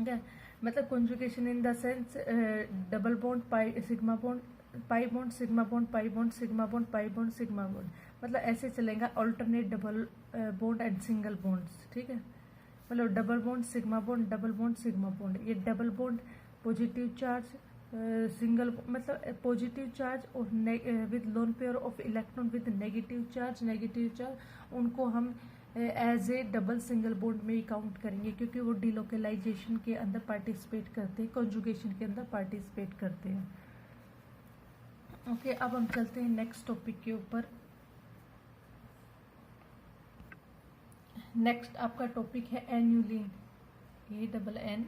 ठीक है, मतलब conjugation in the sense double bond pi sigma bond pi bond sigma bond pi bond sigma bond pi bond sigma bond, मतलब ऐसे चलेगा alternate double bond and single bonds. ठीक है, मतलब double bond sigma bond double bond sigma bond, ये double bond positive charge single मतलब positive charge और with lone pair of electron with negative charge उनको हम as a double single bond में ही count करेंगे, क्योंकि वो डिलोकलाइजेशन के अंदर पार्टिसिपेट करते हैं, कॉन्जुगेशन के अंदर पार्टिसिपेट करते हैं। ओके, अब हम चलते हैं नेक्स्ट टॉपिक के ऊपर। नेक्स्ट आपका टॉपिक है एन्यूलिन, ANNULENS।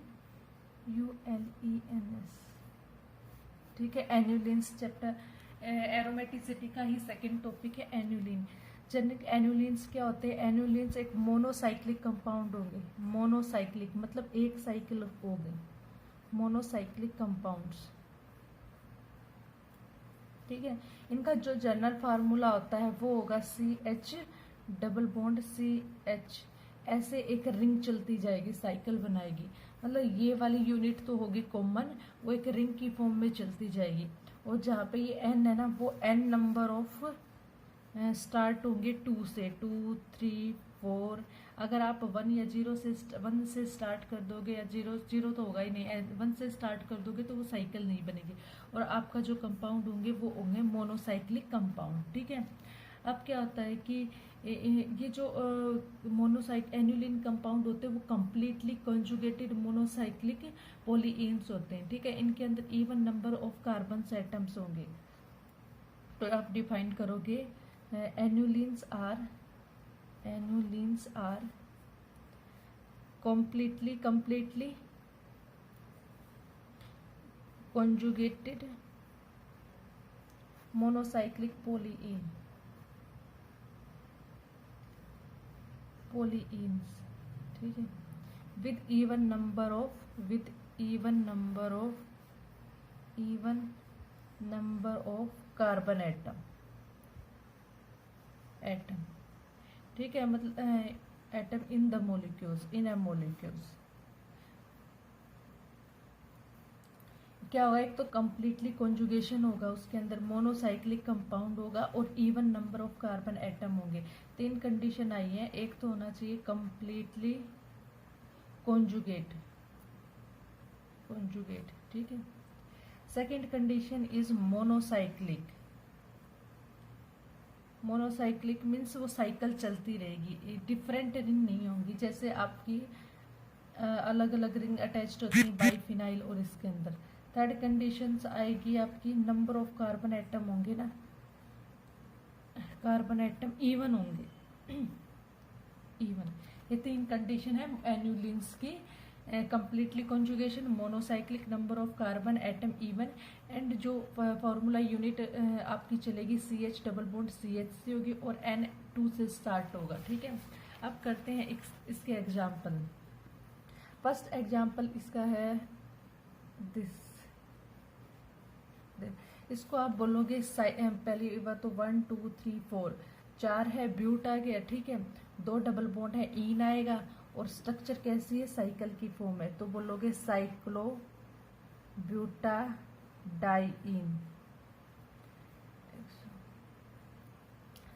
ठीक है, एन्यूलिन्स चैप्टर एरोमेटिसिटी का ही सेकंड टॉपिक है एन्यूलिन। जेनेटिक एन्यूलिन्स क्या होते हैं? एन्यूलिन्स एक मोनोसाइक्लिक कंपाउंड होंगे, मोनोसाइक्लिक मतलब एक साइकिल हो गए, मोनोसाइक्लिक कंपाउंड्स। ठीक है, इनका जो जनरल फार्मूला होता है वो होगा CH डबल बॉन्ड CH, ऐसे एक रिंग चलती जाएगी, साइकिल बनाएगी, मतलब ये वाली यूनिट तो होगी कॉमन, वो एक रिंग की फॉर्म में चलती जाएगी। और जहाँ पे ये N है ना, वो N नंबर ऑफ स्टार्ट होंगे 2 से, 2 3 4। अगर आप 1 या 0 से 1 से स्टार्ट कर दोगे, या 0 तो होगा ही नहीं, 1 से स्टार्ट कर दोगे तो वो साइकिल नहीं बनेगी, और आपका जो कंपाउंड होंगे वो होंगे मोनोसाइक्लिक कंपाउंड। ठीक है, अब क्या होता है कि ये जो मोनोसाइक एन्यूलिन कंपाउंड होते हैं वो कम्प्लीटली कंजुगेटेड मोनोसाइक्लिक पॉलीइन्स होते हैं। ठीक है, इनके अंदर even number of carbon atoms होंगे। तो आप डिफाइन करोगे एन्यूलिन्स are completely conjugated monocyclic polyenes। ठीक है, with even number of carbon atom. ठीक है, मतलब atom in the molecules, in A molecules. क्या होगा? एक तो कंप्लीटली कॉन्जुगेशन होगा, उसके अंदर मोनोसाइक्लिक कंपाउंड होगा और even number of carbon atom होंगे। 3 कंडीशन आई है, एक तो होना चाहिए कंप्लीटली कॉन्जुगेट। ठीक है, second condition is monocyclic means वो साइकिल चलती रहेगी, डिफरेंट रिंग नहीं होंगी, जैसे आपकी अलग अलग रिंग अटैच्ड होती है बाइफिनाइल और इसके अंदर। थर्ड कंडीशन आएगी आपकी नंबर ऑफ कार्बन एटम होंगे ना, कार्बन एटम इवन होंगे, इवन। ये 3 कंडीशन है एन्यूलिन्स की, completely conjugation, monocyclic, number of carbon atom even, and जो फॉर्मूला यूनिट आपकी चलेगी CH डबल बॉन्ड CH से होगी और N 2 से स्टार्ट होगा। ठीक है, अब करते हैं इसके एग्जाम्पल। फर्स्ट एग्जाम्पल इसका है दिस, इसको आप बोलोगे पहली बार तो 1 2 3 4 4 है, ब्यूट आ गया। ठीक है, 2 डबल बॉन्ड है, ईन आएगा, और स्ट्रक्चर कैसी है? साइकिल की फॉर्म है, तो बोलोगे साइक्लो ब्यूटाडाइइन,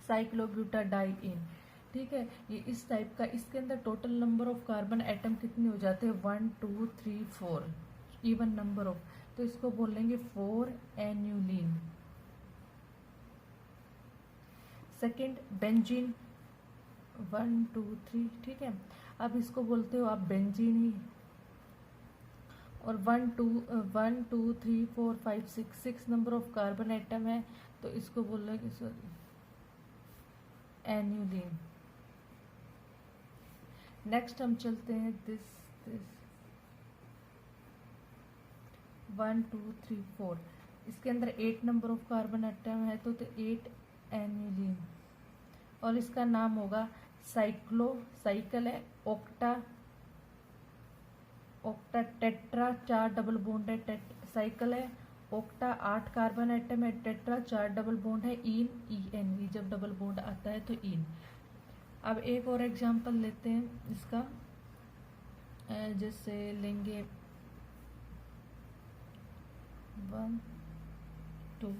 साइक्लोब्यूटाडाइइन। ठीक है, ये इस टाइप का, इसके अंदर total number of carbon atom कितने हो जाते हैं? 1 2 3 4, इवन नंबर ऑफ, तो इसको बोलेंगे 4 एन्यूलिन। Second benzene 1 2 3। ठीक है, अब इसको बोलते हो आप बेंजीन ही, और 1 2 3 4 5 6 नंबर ऑफ कार्बन एटम है, तो इसको बोलोगे सॉरी एन्यूलिन। नेक्स्ट हम चलते हैं दिस 1 2 3 4, इसके अंदर 8 नंबर ऑफ कार्बन एटम है, तो 8 एन्यूलिन, और इसका नाम होगा साइकिल है, ऑक्टा टेट्रा, 4 डबल बॉन्ड है, साइकिल है, ऑक्टा 8 कार्बन एटम है, टेट्रा 4 डबल बॉन्ड है, EN जब डबल बॉन्ड आता है तो इन। अब एक और एग्जांपल लेते हैं इसका, जैसे लेंगे 1 2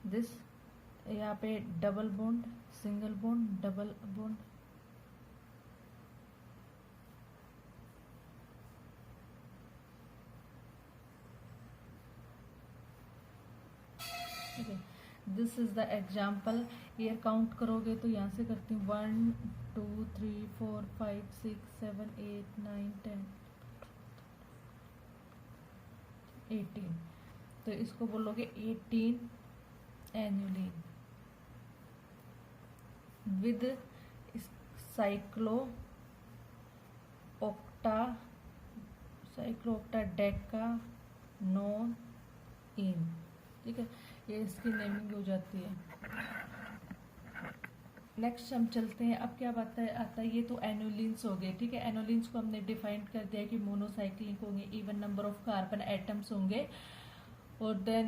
दिस, यहाँ पे double bond, single bond, double bond, ठीक है। This is the example. Year count करोगे तो यहाँ से करती हूँ 1 2 3 4 5 6 7 8 9 10 18। तो इसको बोलोगे 18 annulene with cyclooctadecanonaene, ठीक है। ये इसकी नेमिंग हो जाती है। नेक्स्ट हम चलते हैं। अब क्या बात है आता है, ये तो एनुलिन्स हो गए, ठीक है। एनुलिन्स को हमने डिफाइन कर दिया कि मोनोसाइक्लिक होंगे, even number of carbon atoms होंगे, और देन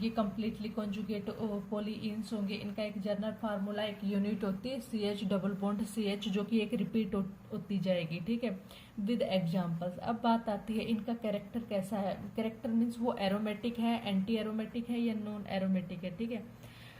ये कम्प्लीटली कॉन्जुगेट पॉलीइन्स होंगे। इनका एक जनरल फार्मूला, एक यूनिट होती है CH डबल बॉन्ड CH, जो कि एक रिपीट होती जाएगी, ठीक है, विद एग्जांपल्स। अब बात आती है इनका कैरेक्टर कैसा है। कैरेक्टर मीन्स वो एरोमेटिक है, एंटी एरोमेटिक है, या नॉन एरोमेटिक है, ठीक है।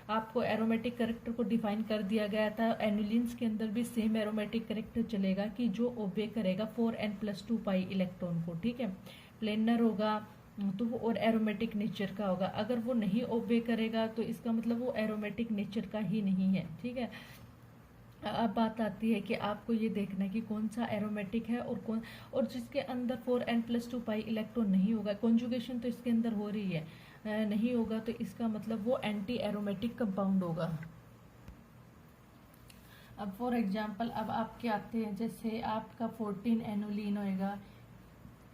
आपको एरोमेटिक कैरेक्टर को डिफाइन कर दिया गया था। एनुलिन्स के अंदर भी सेम एरोमेटिक कैरेक्टर चलेगा कि जो ओबे करेगा 4n+2 पाई इलेक्ट्रॉन को, ठीक है। प्लेनर होगा तो वो और एरोमेटिक नेचर का होगा। अगर वो नहीं ओबे करेगा तो इसका मतलब वो एरोमेटिक नेचर का ही नहीं है, ठीक है। अब बात आती है कि आपको ये देखना है कि कौन सा एरोमेटिक है और जिसके अंदर 4n+2 पाई इलेक्ट्रॉन नहीं होगा। कॉन्जुगेशन तो इसके अंदर हो रही है, नहीं होगा तो इसका मतलब वो एंटी एरोमेटिक कंपाउंड होगा। अब फॉर एग्जांपल अब आपके आते हैं, जैसे आपका 14 एनुलिन होएगा,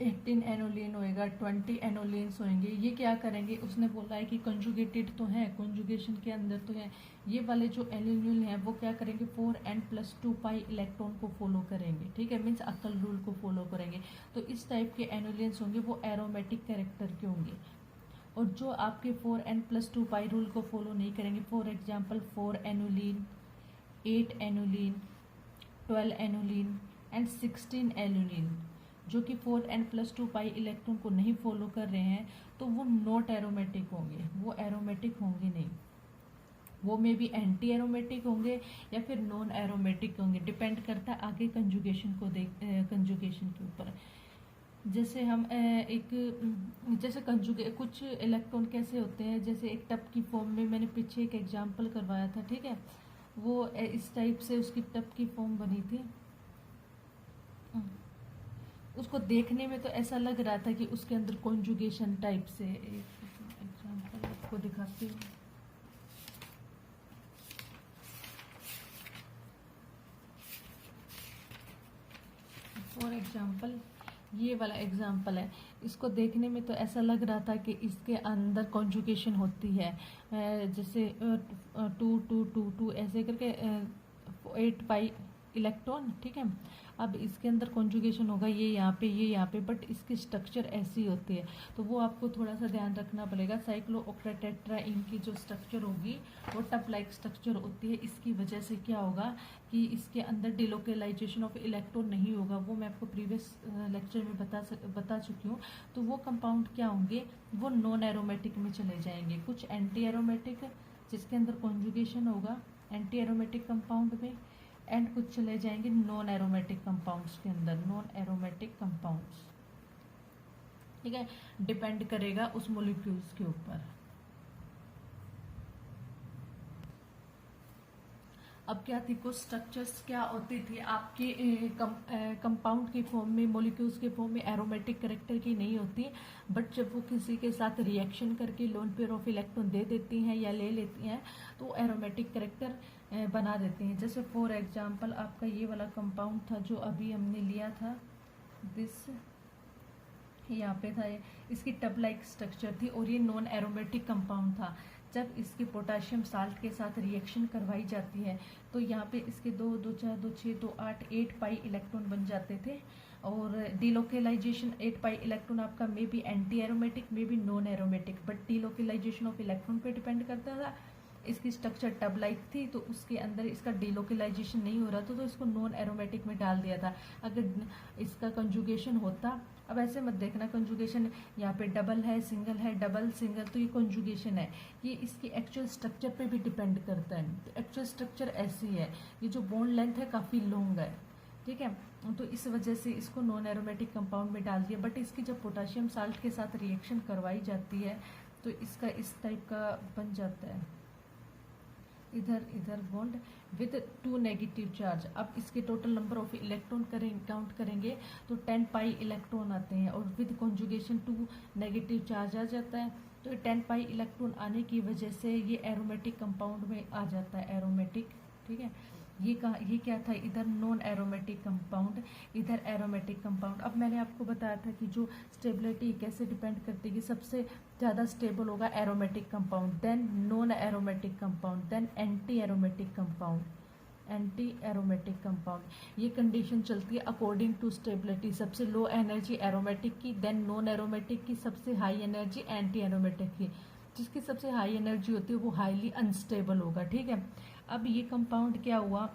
18 एनोलिन होएगा, 20 एनोलिन्स होंगे। ये क्या करेंगे, उसने बोला है कि कंजुगेटेड तो है, कंजुगेशन के अंदर तो है। ये वाले जो एनोलिन हैं वो क्या करेंगे, 4n+2 पाई इलेक्ट्रॉन को फॉलो करेंगे, ठीक है, मीन्स अकल रूल को फॉलो करेंगे। तो इस टाइप के एनोलिन्स होंगे वो एरोमेटिक कैरेक्टर के होंगे। और जो आपके 4n+2 पाई रूल को फॉलो नहीं करेंगे, for example 4 aniline, 8 aniline, 12 aniline and 16 aniline, जो कि 4n+2 पाई इलेक्ट्रॉन को नहीं फॉलो कर रहे हैं, तो वो नॉट एरोमेटिक होंगे, वो एरोमेटिक होंगे नहीं। वो में भी एंटी एरोमेटिक होंगे या फिर नॉन एरोमेटिक होंगे, डिपेंड करता है आगे कंजुगेशन को कंजुगेशन के ऊपर। जैसे हम जैसे कुछ इलेक्ट्रॉन कैसे होते हैं, जैसे एक टप की फॉर्म में, मैंने पीछे एक एग्जांपल करवाया था, ठीक है। वो इस टाइप से उसकी टप की फॉर्म बनी थी। उसको देखने में तो ऐसा लग रहा था कि उसके अंदर कॉन्जुगेशन टाइप से। एक एग्जांपल आपको दिखाती हूँ। फॉर एग्जांपल ये वाला एग्जांपल है, इसको देखने में तो ऐसा लग रहा था कि इसके अंदर कॉन्जुगेशन होती है, जैसे 2 2 2 2 ऐसे करके 8 पाई इलेक्ट्रॉन, ठीक है। अब इसके अंदर कॉन्जुगेशन होगा ये यहाँ पे, ये यहाँ पे, बट इसकी स्ट्रक्चर ऐसी होती है, तो वो आपको थोड़ा सा ध्यान रखना पड़ेगा। साइक्लोऑक्टाटेट्राइन की जो स्ट्रक्चर होगी वो टप लाइक स्ट्रक्चर होती है। इसकी वजह से क्या होगा कि इसके अंदर डिलोकेलाइजेशन ऑफ इलेक्ट्रॉन नहीं होगा, वो मैं आपको प्रीवियस लेक्चर में बता चुकी हूँ। तो वो कंपाउंड क्या होंगे, वो नॉन एरोमेटिक में चले जाएंगे। कुछ एंटी एरोमेटिक जिसके अंदर कॉन्जुगेशन होगा एंटी एरोमेटिक कंपाउंड में, एंड कुछ चले जाएंगे नॉन एरोमेटिक कंपाउंड्स के अंदर, नॉन एरोमेटिक कंपाउंड्स, ठीक है। डिपेंड करेगा उस मॉलिक्यूल्स के ऊपर। अब क्या थी, कुछ स्ट्रक्चर्स क्या होती थी आपके कंपाउंड की फॉर्म में, मॉलिक्यूल्स के फॉर्म में एरोमेटिक कैरेक्टर की नहीं होती, बट जब वो किसी के साथ रिएक्शन करके लोन पेयर ऑफ इलेक्ट्रॉन दे देती हैं या ले लेती हैं तो एरोमेटिक कैरेक्टर बना देते हैं। जैसे फॉर एग्जांपल आपका ये वाला कंपाउंड था जो अभी हमने लिया था, दिस यहाँ पे था, इसकी टब लाइक स्ट्रक्चर थी और ये नॉन एरोमेटिक कंपाउंड था। जब इसकी पोटाशियम साल्ट के साथ रिएक्शन करवाई जाती है तो यहाँ पे इसके 2 2 4 2 6 2 8 8 पाई इलेक्ट्रॉन बन जाते थे, और डिलोकेलाइजेशन 8 पाई इलेक्ट्रॉन आपका may be anti aromatic may be non aromatic, but delocalization of electron पे डिपेंड करता था। इसकी स्ट्रक्चर टब लाइक थी तो उसके अंदर इसका डिलोकेलाइजेशन नहीं हो रहा था तो इसको नॉन एरोमेटिक में डाल दिया था। अगर इसका कंजुगेशन होता, अब ऐसे मत देखना कंजुगेशन यहाँ पे डबल है सिंगल है डबल सिंगल, तो ये कंजुगेशन है, ये इसकी एक्चुअल स्ट्रक्चर पे भी डिपेंड करता है। तो एक्चुअल स्ट्रक्चर ऐसी है, ये जो बॉन्ड लेंथ है काफ़ी लॉन्ग है, ठीक है, तो इस वजह से इसको नॉन एरोमेटिक कंपाउंड में डाल दिया। बट इसकी जब पोटाशियम साल्ट के साथ रिएक्शन करवाई जाती है तो इसका इस टाइप का बन जाता है, इधर इधर बॉन्ड विद 2 नेगेटिव चार्ज। अब इसके total number of electron count करेंगे तो 10 पाई इलेक्ट्रॉन आते हैं और विद कॉन्जुगेशन 2 नेगेटिव चार्ज आ जाता है। तो 10 पाई इलेक्ट्रॉन आने की वजह से ये एरोमेटिक कंपाउंड में आ जाता है, एरोमेटिक, ठीक है। ये क्या था, इधर नॉन एरोमेटिक कंपाउंड, इधर एरोमेटिक कंपाउंड। अब मैंने आपको बताया था कि जो स्टेबिलिटी कैसे डिपेंड करती है कि सबसे ज़्यादा स्टेबल होगा aromatic compound, then non aromatic compound, then anti aromatic compound, anti aromatic compound. ये कंडीशन चलती है अकॉर्डिंग टू स्टेबिलिटी, सबसे लो एनर्जी एरोमेटिक की, देन नॉन एरोमेटिक की, सबसे हाई एनर्जी एंटी एरोमेटिक की। जिसकी सबसे हाई एनर्जी होती है वो हाईली अनस्टेबल होगा, ठीक है। अब ये कंपाउंड क्या हुआ,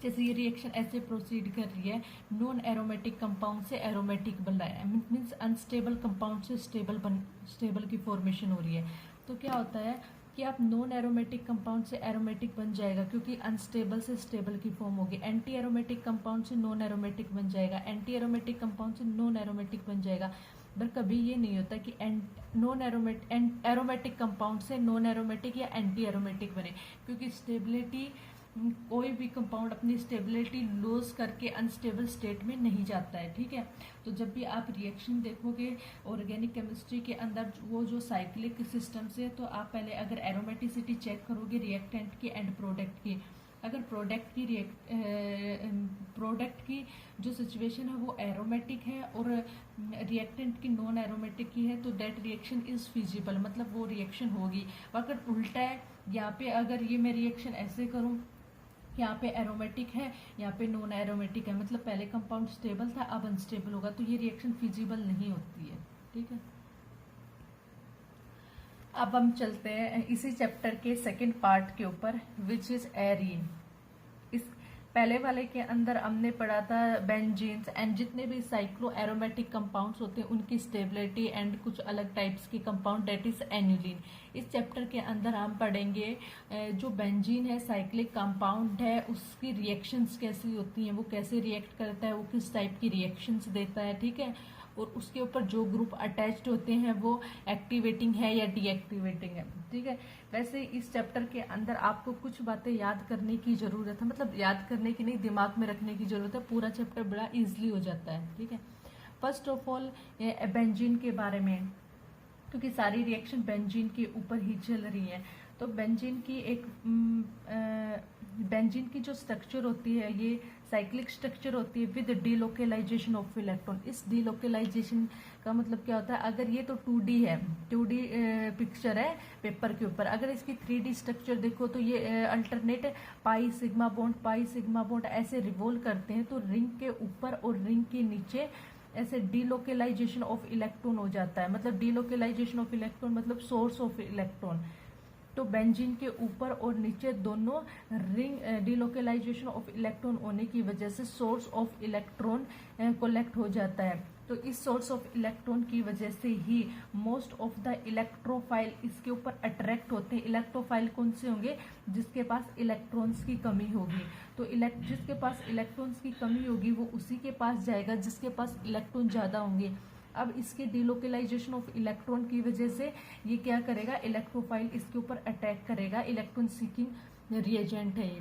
जैसे ये रिएक्शन ऐसे प्रोसीड कर रही है, नॉन एरोमेटिक कंपाउंड से एरोमेटिक बन रहा है, मीन्स अनस्टेबल कंपाउंड से स्टेबल की फॉर्मेशन हो रही है। तो क्या होता है कि आप नॉन एरोमेटिक कंपाउंड से एरोमेटिक बन जाएगा क्योंकि अनस्टेबल से स्टेबल की फॉर्म होगी। एंटी एरोमेटिक कंपाउंड से नॉन एरोमेटिक बन जाएगा, एंटी एरोमेटिक कंपाउंड से नॉन एरोमेटिक बन जाएगा। पर कभी ये नहीं होता कि नॉन एरोमेटिक कंपाउंड से नॉन एरोमेटिक या एंटी एरोमेटिक बने, क्योंकि स्टेबिलिटी, कोई भी कंपाउंड अपनी स्टेबिलिटी लूज करके अनस्टेबल स्टेट में नहीं जाता है, ठीक है। तो जब भी आप रिएक्शन देखोगे ऑर्गेनिक केमिस्ट्री के अंदर वो जो साइक्लिक सिस्टम से, तो आप पहले अगर एरोमेटिसिटी चेक करोगे रिएक्टेंट की एंड प्रोडक्ट की, अगर प्रोडक्ट की जो सिचुएशन है वो एरोमेटिक है और रिएक्टेंट की नॉन एरोमेटिक की है तो दैट रिएक्शन इज फिजिबल, मतलब वो रिएक्शन होगी। अगर उल्टा है, यहाँ पे अगर ये मैं रिएक्शन ऐसे करूँ, यहाँ पे एरोमेटिक है यहाँ पे नॉन एरोमेटिक है, मतलब पहले कंपाउंड स्टेबल था अब अनस्टेबल होगा, तो ये रिएक्शन फिजिबल नहीं होती है, ठीक है। अब हम चलते हैं इसी चैप्टर के सेकंड पार्ट के ऊपर, विच इज एरीन। इस पहले वाले के अंदर हमने पढ़ा था बेंजीन्स एंड जितने भी साइक्लो एरोमेटिक कंपाउंड्स होते हैं उनकी स्टेबिलिटी एंड कुछ अलग टाइप्स के कंपाउंड, डेट इज एन्यूलिन। इस चैप्टर के अंदर हम पढ़ेंगे जो बेंजीन है साइक्लिक कंपाउंड है उसकी रिएक्शंस कैसी होती हैं, वो कैसे रिएक्ट करता है, वो किस टाइप की रिएक्शंस देता है, ठीक है। और उसके ऊपर जो ग्रुप अटैच्ड होते हैं वो एक्टिवेटिंग है या डीएक्टिवेटिंग है, ठीक है। वैसे इस चैप्टर के अंदर आपको कुछ बातें याद करने की जरूरत है, मतलब याद करने की नहीं, दिमाग में रखने की जरूरत है, पूरा चैप्टर बड़ा इजीली हो जाता है, ठीक है। फर्स्ट ऑफ ऑल बेंजीन के बारे में, क्योंकि सारी रिएक्शन बेंजीन के ऊपर ही चल रही है। तो बेंजीन की जो स्ट्रक्चर होती है ये साइक्लिक स्ट्रक्चर होती है विद डीलोकेलाइजेशन ऑफ इलेक्ट्रॉन। इस डीलोकेलाइजेशन का मतलब क्या होता है, अगर ये तो 2D है, 2D पिक्चर है पेपर के ऊपर, अगर इसकी 3D स्ट्रक्चर देखो तो ये अल्टरनेट पाई सिग्मा बॉन्ड ऐसे रिवॉल्व करते हैं, तो रिंग के ऊपर और रिंग के नीचे ऐसे डीलोकेलाइजेशन ऑफ इलेक्ट्रॉन हो जाता है। मतलब डीलोकेलाइजेशन ऑफ इलेक्ट्रॉन मतलब सोर्स ऑफ इलेक्ट्रॉन। तो बेंजीन के ऊपर और नीचे दोनों रिंग डीलोकेलाइजेशन ऑफ इलेक्ट्रॉन होने की वजह से सोर्स ऑफ इलेक्ट्रॉन कलेक्ट हो जाता है। तो इस सोर्स ऑफ इलेक्ट्रॉन की वजह से ही मोस्ट ऑफ द इलेक्ट्रोफाइल इसके ऊपर अट्रैक्ट होते हैं। इलेक्ट्रोफाइल कौन से होंगे, जिसके पास इलेक्ट्रॉन्स की कमी होगी। तो जिसके पास इलेक्ट्रॉन्स की कमी होगी वो उसी के पास जाएगा जिसके पास इलेक्ट्रॉन ज़्यादा होंगे। अब इसके डीलोकेलाइजेशन ऑफ इलेक्ट्रॉन की वजह से ये क्या करेगा, इलेक्ट्रोफाइल इसके ऊपर अटैक करेगा। इलेक्ट्रॉन सीकिंग रिएजेंट है ये,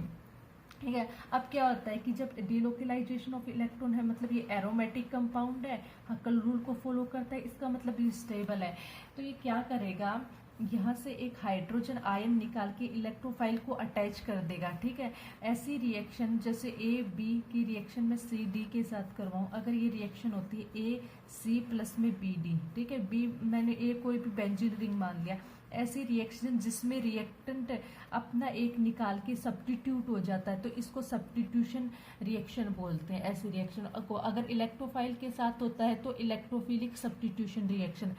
ठीक है। अब क्या होता है कि जब डीलोकेलाइजेशन ऑफ इलेक्ट्रॉन है, मतलब ये एरोमेटिक कंपाउंड है, हक्कल रूल को फॉलो करता है, इसका मतलब ये स्टेबल है। तो ये क्या करेगा यहाँ से एक हाइड्रोजन आयन निकाल के इलेक्ट्रोफाइल को अटैच कर देगा, ठीक है। ऐसी रिएक्शन जैसे ए बी की रिएक्शन में सी डी के साथ करवाऊँ, अगर ये रिएक्शन होती है ए सी प्लस में बी डी, ठीक है, बी मैंने ए कोई भी बेंजीन रिंग मान लिया, ऐसी रिएक्शन जिसमें रिएक्टेंट अपना एक निकाल के सब्स्टिट्यूट हो जाता है तो इसको सब्स्टिट्यूशन रिएक्शन बोलते हैं। ऐसी रिएक्शन को अगर इलेक्ट्रोफाइल के साथ होता है तो इलेक्ट्रोफिलिक सब्स्टिट्यूशन रिएक्शन,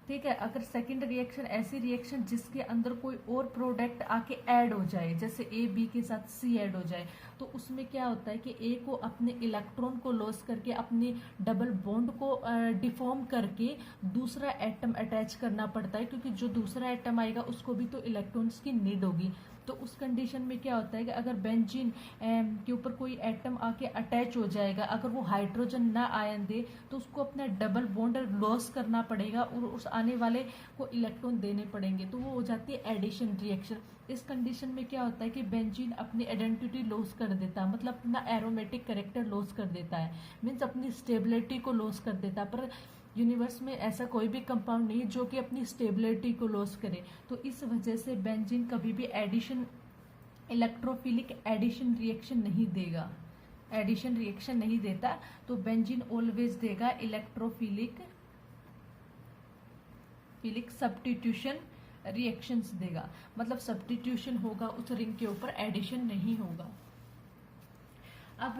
ठीक है। अगर सेकंड रिएक्शन ऐसी रिएक्शन जिसके अंदर कोई और प्रोडक्ट आके ऐड हो जाए, जैसे ए बी के साथ सी ऐड हो जाए, तो उसमें क्या होता है कि ए को अपने इलेक्ट्रॉन को लॉस करके अपने डबल बॉन्ड को डिफॉर्म करके दूसरा एटम अटैच करना पड़ता है, क्योंकि जो दूसरा एटम आएगा उसको भी तो इलेक्ट्रॉन्स की नीड होगी। तो उस कंडीशन में क्या होता है कि अगर बेंजीन के ऊपर कोई एटम आके अटैच हो जाएगा, अगर वो हाइड्रोजन ना आयन दे तो उसको अपना डबल बॉन्ड लॉस करना पड़ेगा और उस आने वाले को इलेक्ट्रॉन देने पड़ेंगे, तो वो हो जाती है एडिशन रिएक्शन। इस कंडीशन में क्या होता है कि बेंजीन अपनी आइडेंटिटी लॉस कर देता है, मतलब अपना एरोमेटिक कैरेक्टर लॉस कर देता है, मीन्स अपनी स्टेबिलिटी को लॉस कर देता है। पर यूनिवर्स में ऐसा कोई भी कंपाउंड नहीं जो कि अपनी स्टेबिलिटी को लॉस करे, तो इस वजह से बेंजीन कभी भी एडिशन इलेक्ट्रोफिलिक एडिशन रिएक्शन नहीं देगा, एडिशन रिएक्शन नहीं देता। तो बेंजीन ऑलवेज देगा इलेक्ट्रोफिलिक सब्स्टिट्यूशन रिएक्शंस देगा, मतलब सब्स्टिट्यूशन होगा, उस रिंग के ऊपर एडिशन नहीं होगा। अब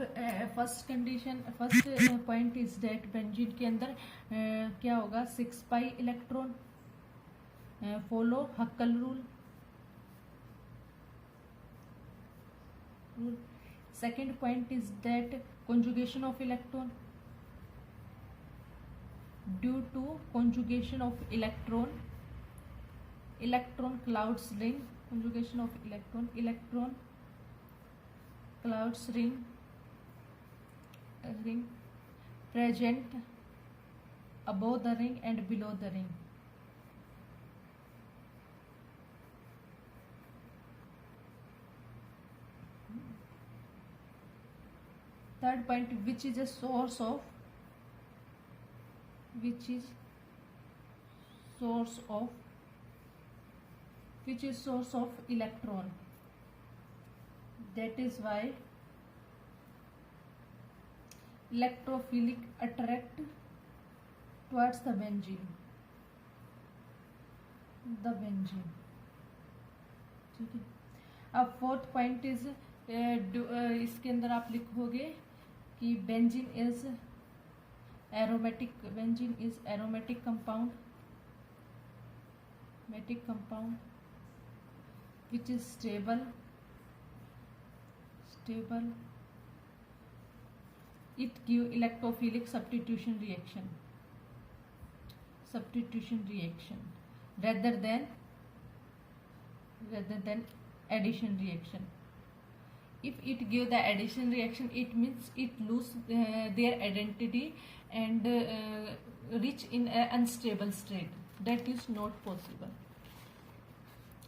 first point is that benzene के अंदर क्या होगा, 6 pi electron, follow Huckel rule. Second point is that conjugation of electron, due to conjugation of electron clouds ring, conjugation of electron clouds ring present above the ring and below the ring. Third point, which is source of electron. That is why electrophilic attract towards the benzene. ठीक है। अब fourth point is इसके अंदर आप लिखोगे कि benzene is aromatic compound which is stable it give electrophilic substitution reaction rather than addition reaction. If it give the addition reaction, it means it lose their identity and reach in a unstable state. That is not possible.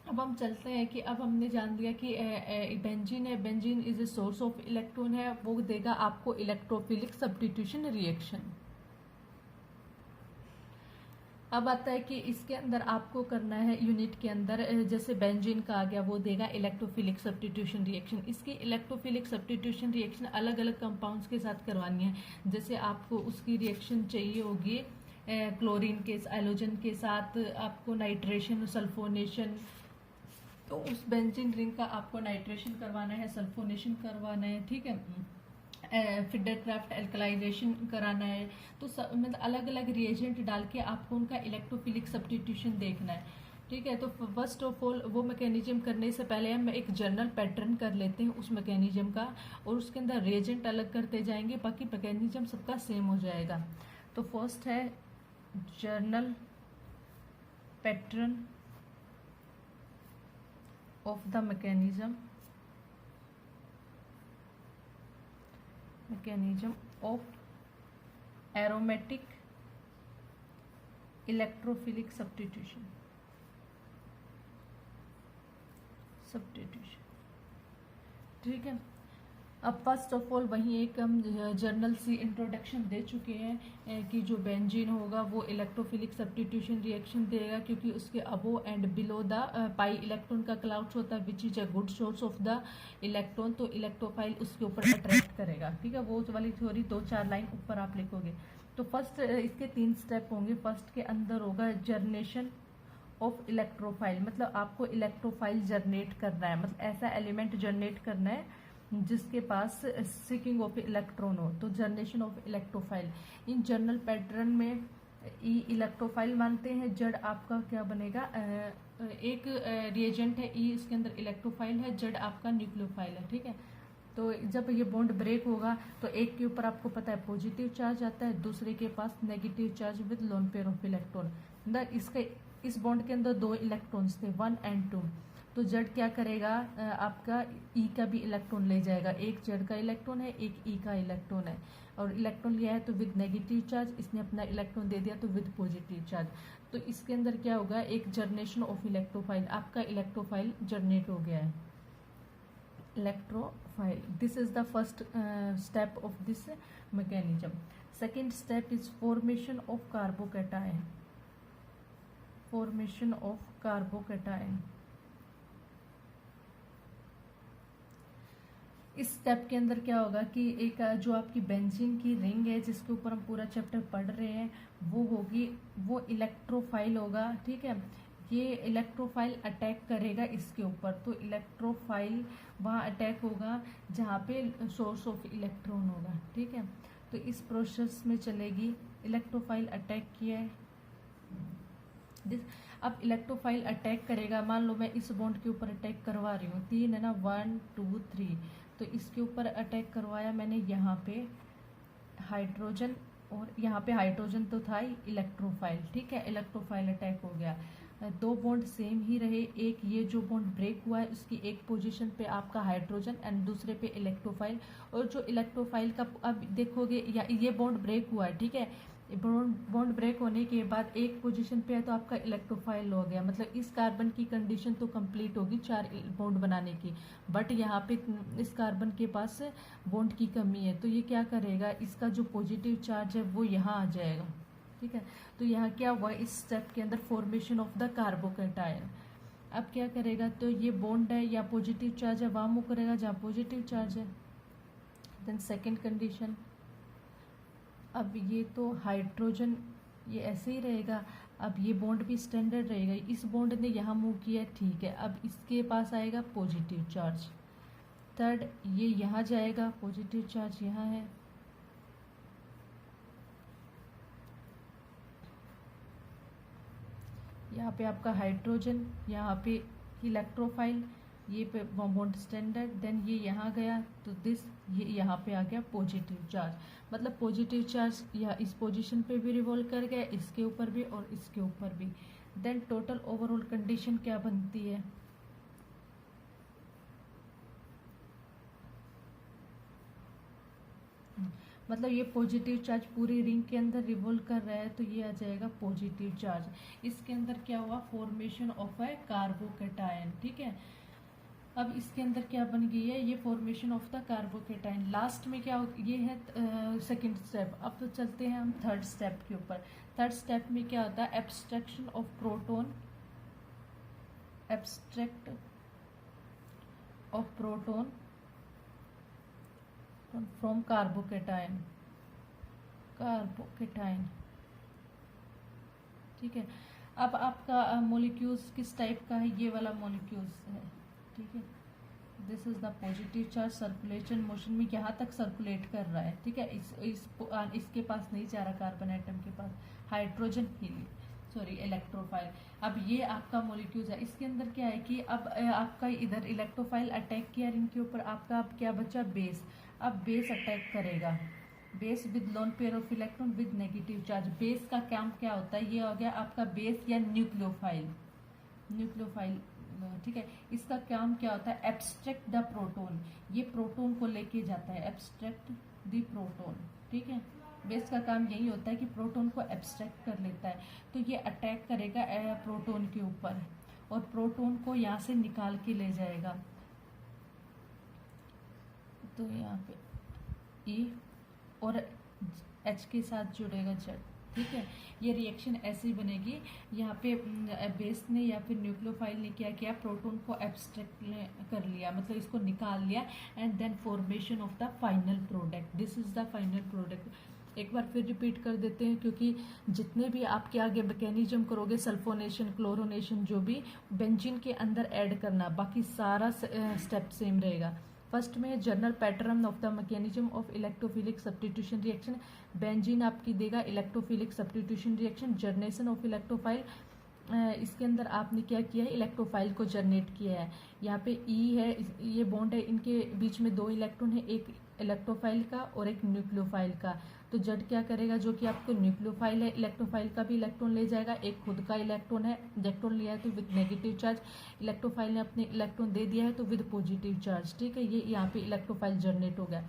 अब हम चलते हैं कि अब हमने जान लिया कि benzene is a source of electron है, वो देगा आपको इलेक्ट्रोफिलिक सब्स्टिट्यूशन रिएक्शन। अब आता है कि इसके अंदर आपको करना है यूनिट के अंदर, जैसे बेंजीन का आ गया, वो देगा इलेक्ट्रोफिलिक सब्स्टिट्यूशन रिएक्शन। इसकी इलेक्ट्रोफिलिक सब्स्टिट्यूशन रिएक्शन अलग अलग कंपाउंड्स के साथ करवानी है। जैसे आपको उसकी रिएक्शन चाहिए होगी क्लोरीन के हैलोजन के साथ, आपको नाइट्रेशन सल्फोनेशन, तो उस बेंजीन रिंग का आपको नाइट्रेशन करवाना है, सल्फोनेशन करवाना है, ठीक है, फिडरक्राफ्ट एल्कलाइजेशन कराना है। तो मतलब अलग अलग रिएजेंट डाल के आपको उनका इलेक्ट्रोफिलिक सब्स्टिट्यूशन देखना है, ठीक है। तो फर्स्ट ऑफ ऑल वो मैकेनिज्म करने से पहले हम एक जनरल पैटर्न कर लेते हैं उस मैकेनिज्म का, और उसके अंदर रिएजेंट अलग करते जाएंगे, बाकी मैकेनिज्म सबका सेम हो जाएगा। तो फर्स्ट है journal pattern of the mechanism of aromatic electrophilic substitution, ठीक है। अब फर्स्ट ऑफ ऑल वहीं एक हम जर्नल सी इंट्रोडक्शन दे चुके हैं कि जो बेंजीन होगा वो इलेक्ट्रोफिलिक सब्स्टिट्यूशन रिएक्शन देगा, क्योंकि उसके above and below the pi electron का क्लाउड्स होता है which is a good source of the electron, तो इलेक्ट्रोफाइल उसके ऊपर अट्रैक्ट करेगा। ठीक है, वो वाली थ्योरी 2-4 लाइन ऊपर आप लिखोगे। तो फर्स्ट इसके 3 स्टेप होंगे। फर्स्ट के अंदर होगा जर्नेशन ऑफ इलेक्ट्रोफाइल, मतलब आपको इलेक्ट्रोफाइल जनरेट करना है, मतलब ऐसा एलिमेंट जनरेट करना है जिसके पास सीकिंग ऑफ इलेक्ट्रॉन हो, तो generation of electrophile. In general pattern में ई इलेक्ट्रोफाइल मानते हैं, जड़ आपका क्या बनेगा, एक रिएजेंट है ई, इसके अंदर इलेक्ट्रोफाइल है, जड़ आपका न्यूक्लियोफाइल है। ठीक है, तो जब ये बॉन्ड ब्रेक होगा तो एक के ऊपर आपको पता है पॉजिटिव चार्ज आता है, दूसरे के पास negative charge with lone pair of electron. इसके इस बॉन्ड के अंदर 2 इलेक्ट्रॉन्स थे, 1 and 2, तो जड़ क्या करेगा, आपका ई का भी इलेक्ट्रॉन ले जाएगा। एक जड़ का इलेक्ट्रॉन है, एक ई का इलेक्ट्रॉन है, और इलेक्ट्रॉन लिया है तो विद नेगेटिव चार्ज, इसने अपना इलेक्ट्रॉन दे दिया तो विद पॉजिटिव चार्ज। तो इसके अंदर क्या होगा, एक जर्नेशन ऑफ इलेक्ट्रोफाइल, आपका इलेक्ट्रोफाइल जनरेट हो गया है, electrophile. This is the first step of this mechanism. Second step is formation of carbocation, formation of carbocation. इस स्टेप के अंदर क्या होगा कि एक जो आपकी बेंजीन की रिंग है जिसके ऊपर हम पूरा चैप्टर पढ़ रहे हैं वो होगी, वो इलेक्ट्रोफाइल होगा। ठीक है, ये इलेक्ट्रोफाइल अटैक करेगा इसके ऊपर, तो इलेक्ट्रोफाइल वहाँ अटैक होगा जहाँ पे सोर्स ऑफ इलेक्ट्रॉन होगा। ठीक है, तो इस प्रोसेस में चलेगी। इलेक्ट्रोफाइल अटैक किया है, अब इलेक्ट्रोफाइल अटैक करेगा। मान लो मैं इस बॉन्ड के ऊपर अटैक करवा रही हूँ, 3 है ना, 1 2 3, तो इसके ऊपर अटैक करवाया मैंने, यहाँ पे हाइड्रोजन, और यहाँ पे हाइड्रोजन तो था ही, इलेक्ट्रोफाइल। ठीक है, इलेक्ट्रोफाइल अटैक हो गया। 2 बॉन्ड सेम ही रहे, एक ये जो बॉन्ड ब्रेक हुआ है उसकी एक पोजीशन पे आपका हाइड्रोजन एंड दूसरे पे इलेक्ट्रोफाइल, और जो इलेक्ट्रोफाइल का अब देखोगे ये बॉन्ड ब्रेक हुआ है। ठीक है, बॉन्ड ब्रेक होने के बाद एक पोजीशन पे है तो आपका इलेक्ट्रोफाइल हो गया, मतलब इस कार्बन की कंडीशन तो कंप्लीट होगी 4 बॉन्ड बनाने की, बट यहाँ पे इस कार्बन के पास बॉन्ड की कमी है, तो ये क्या करेगा, इसका जो पॉजिटिव चार्ज है वो यहाँ आ जाएगा। ठीक है, तो यहाँ क्या हुआ, इस स्टेप के अंदर फॉर्मेशन ऑफ द कार्बोकैटायन। अब क्या करेगा, तो ये बॉन्ड है या पॉजिटिव चार्ज है वहाँ मूव करेगा जहाँ पॉजिटिव चार्ज है। देन सेकेंड कंडीशन, अब ये तो हाइड्रोजन ये ऐसे ही रहेगा, अब ये बॉन्ड भी स्टैंडर्ड रहेगा, इस बॉन्ड ने यहाँ मूव किया, ठीक है, अब इसके पास आएगा पॉजिटिव चार्ज। थर्ड, ये यहाँ जाएगा, पॉजिटिव चार्ज यहाँ है, यहाँ पे आपका हाइड्रोजन, यहाँ पे इलेक्ट्रोफाइल, ये पे बॉन्ड स्टैंडर्ड, देन ये यहाँ गया तो दिस ये यहाँ पे आ गया पॉजिटिव चार्ज, मतलब पॉजिटिव चार्ज या इस पोजीशन पे भी रिवॉल्व कर गया, इसके ऊपर भी और इसके ऊपर भी। देन टोटल ओवरऑल कंडीशन क्या बनती है, मतलब ये पॉजिटिव चार्ज पूरी रिंग के अंदर रिवॉल्व कर रहा है तो ये आ जाएगा पॉजिटिव चार्ज। इसके अंदर क्या हुआ, फॉर्मेशन ऑफ ए कार्बोकैटायन। ठीक है, अब इसके अंदर क्या बन गई है, ये formation of the carbocation. Last में क्या ये है सेकंड स्टेप। अब तो चलते हैं हम थर्ड स्टेप के ऊपर। थर्ड स्टेप में क्या होता है, abstraction of proton, abstract of proton from carbocation, carbocation. ठीक है, अब आपका मॉलिक्यूल्स किस टाइप का है, ये वाला मॉलिक्यूल्स है। ठीक है, this is the positive charge, circulation motion में यहाँ तक सर्कुलेट कर रहा है। ठीक है, इसके पास नहीं जा रहा, कार्बन एटम के पास हाइड्रोजन हीलियम सॉरी इलेक्ट्रोफाइल। अब ये आपका मॉलिक्यूल्स है, इसके अंदर क्या है कि अब आपका इधर इलेक्ट्रोफाइल अटैक किया रिंग के ऊपर, आपका अब क्या बचा, बेस। अब बेस अटैक करेगा, base with lone pair of electron with negative charge. Base का काम क्या होता है, ये हो गया आपका बेस या न्यूक्लियोफाइल, न्यूक्लियोफाइल। ठीक है, इसका काम क्या होता है, एब्स्ट्रैक्ट द प्रोटॉन, ये प्रोटॉन को लेके जाता है, एब्स्ट्रैक्ट द प्रोटॉन। ठीक है, बेस का काम यही होता है कि प्रोटॉन को एब्स्ट्रैक्ट कर लेता है, तो ये अटैक करेगा प्रोटॉन के ऊपर और प्रोटॉन को यहाँ से निकाल के ले जाएगा। तो यहाँ पे ई और एच के साथ जुड़ेगा जेड, ठीक है। ये रिएक्शन ऐसे ही बनेगी। यहाँ पे बेस ने या फिर न्यूक्लियोफाइल ने क्या किया, प्रोटॉन को एब्स्ट्रैक्ट कर लिया, मतलब इसको निकाल लिया, and then formation of the final product. This is the final product. एक बार फिर रिपीट कर देते हैं, क्योंकि जितने भी आपके आगे मैकेनिज्म करोगे, सल्फोनेशन, क्लोरोनेशन, जो भी बेंजीन के अंदर ऐड करना, बाकी सारा स्टेप सेम रहेगा। फर्स्ट में general pattern of the mechanism of electrophilic substitution reaction. Benzene आपकी देगा electrophilic substitution reaction. Generation of electrophile, इसके अंदर आपने क्या किया है, इलेक्ट्रोफाइल को जनरेट किया है। यहाँ पे ई है, ये बॉन्ड है, इनके बीच में 2 इलेक्ट्रॉन है, एक इलेक्ट्रोफाइल का और एक न्यूक्लियोफाइल का। तो जड क्या करेगा, जो कि आपको न्यूक्लियोफाइल है, इलेक्ट्रोफाइल का भी इलेक्ट्रॉन ले जाएगा, एक खुद का इलेक्ट्रॉन है, इलेक्ट्रॉन लिया है तो विद नेगेटिव चार्ज, इलेक्ट्रोफाइल ने अपने इलेक्ट्रॉन दे दिया है तो विद पॉजिटिव चार्ज, ठीक है। ये यहाँ पे इलेक्ट्रोफाइल जनरेट हो गया।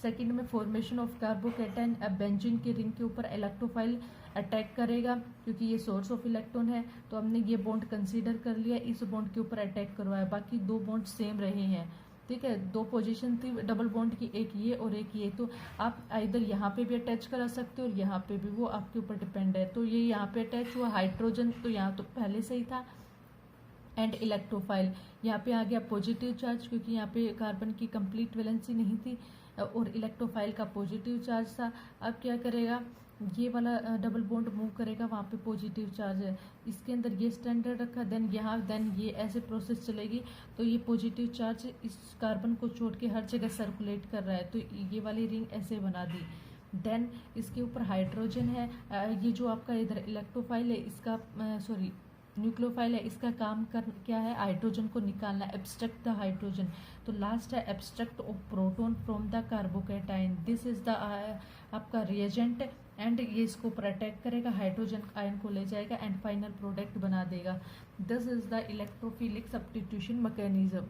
सेकेंड में फॉर्मेशन ऑफ कार्बोकेटाइन। अब बेंजीन के रिंग के ऊपर इलेक्ट्रोफाइल अटैक करेगा, क्योंकि ये सोर्स ऑफ इलेक्ट्रॉन है, तो हमने ये बॉन्ड कंसीडर कर लिया, इस बॉन्ड के ऊपर अटैक करवाया। बाकी 2 बॉन्ड सेम रहे हैं, ठीक है। 2 पोजीशन थी डबल बॉन्ड की, एक ये और एक ये, तो आप इधर यहाँ पे भी अटैच करा सकते हो और यहाँ पे भी, वो आपके ऊपर डिपेंड है। तो ये यहाँ पे अटैच हुआ हाइड्रोजन, तो यहाँ तो पहले से ही था, एंड इलेक्ट्रोफाइल यहाँ पे आ गया पॉजिटिव चार्ज, क्योंकि यहाँ पे कार्बन की कंप्लीट वैलेंसी नहीं थी और इलेक्ट्रोफाइल का पॉजिटिव चार्ज था। अब क्या करेगा, ये वाला डबल बॉन्ड मूव करेगा, वहाँ पे पॉजिटिव चार्ज है, इसके अंदर ये स्टैंडर्ड रखा, देन ये ऐसे प्रोसेस चलेगी। तो ये पॉजिटिव चार्ज इस कार्बन को छोड़ के हर जगह सर्कुलेट कर रहा है, तो ये वाली रिंग ऐसे बना दी। देन इसके ऊपर हाइड्रोजन है, ये जो आपका इधर इलेक्ट्रोफाइल है, इसका सॉरी न्यूक्लियोफाइल है, इसका काम कर क्या है, हाइड्रोजन को निकालना, एब्स्ट्रैक्ट द हाइड्रोजन। तो लास्ट है abstract of proton from the carbocation. This is the आपका रिएजेंट, एंड ये इसको ऊपर अटैक करेगा, हाइड्रोजन आयन को ले जाएगा एंड फाइनल प्रोडक्ट बना देगा। This is the electrophilic substitution mechanism.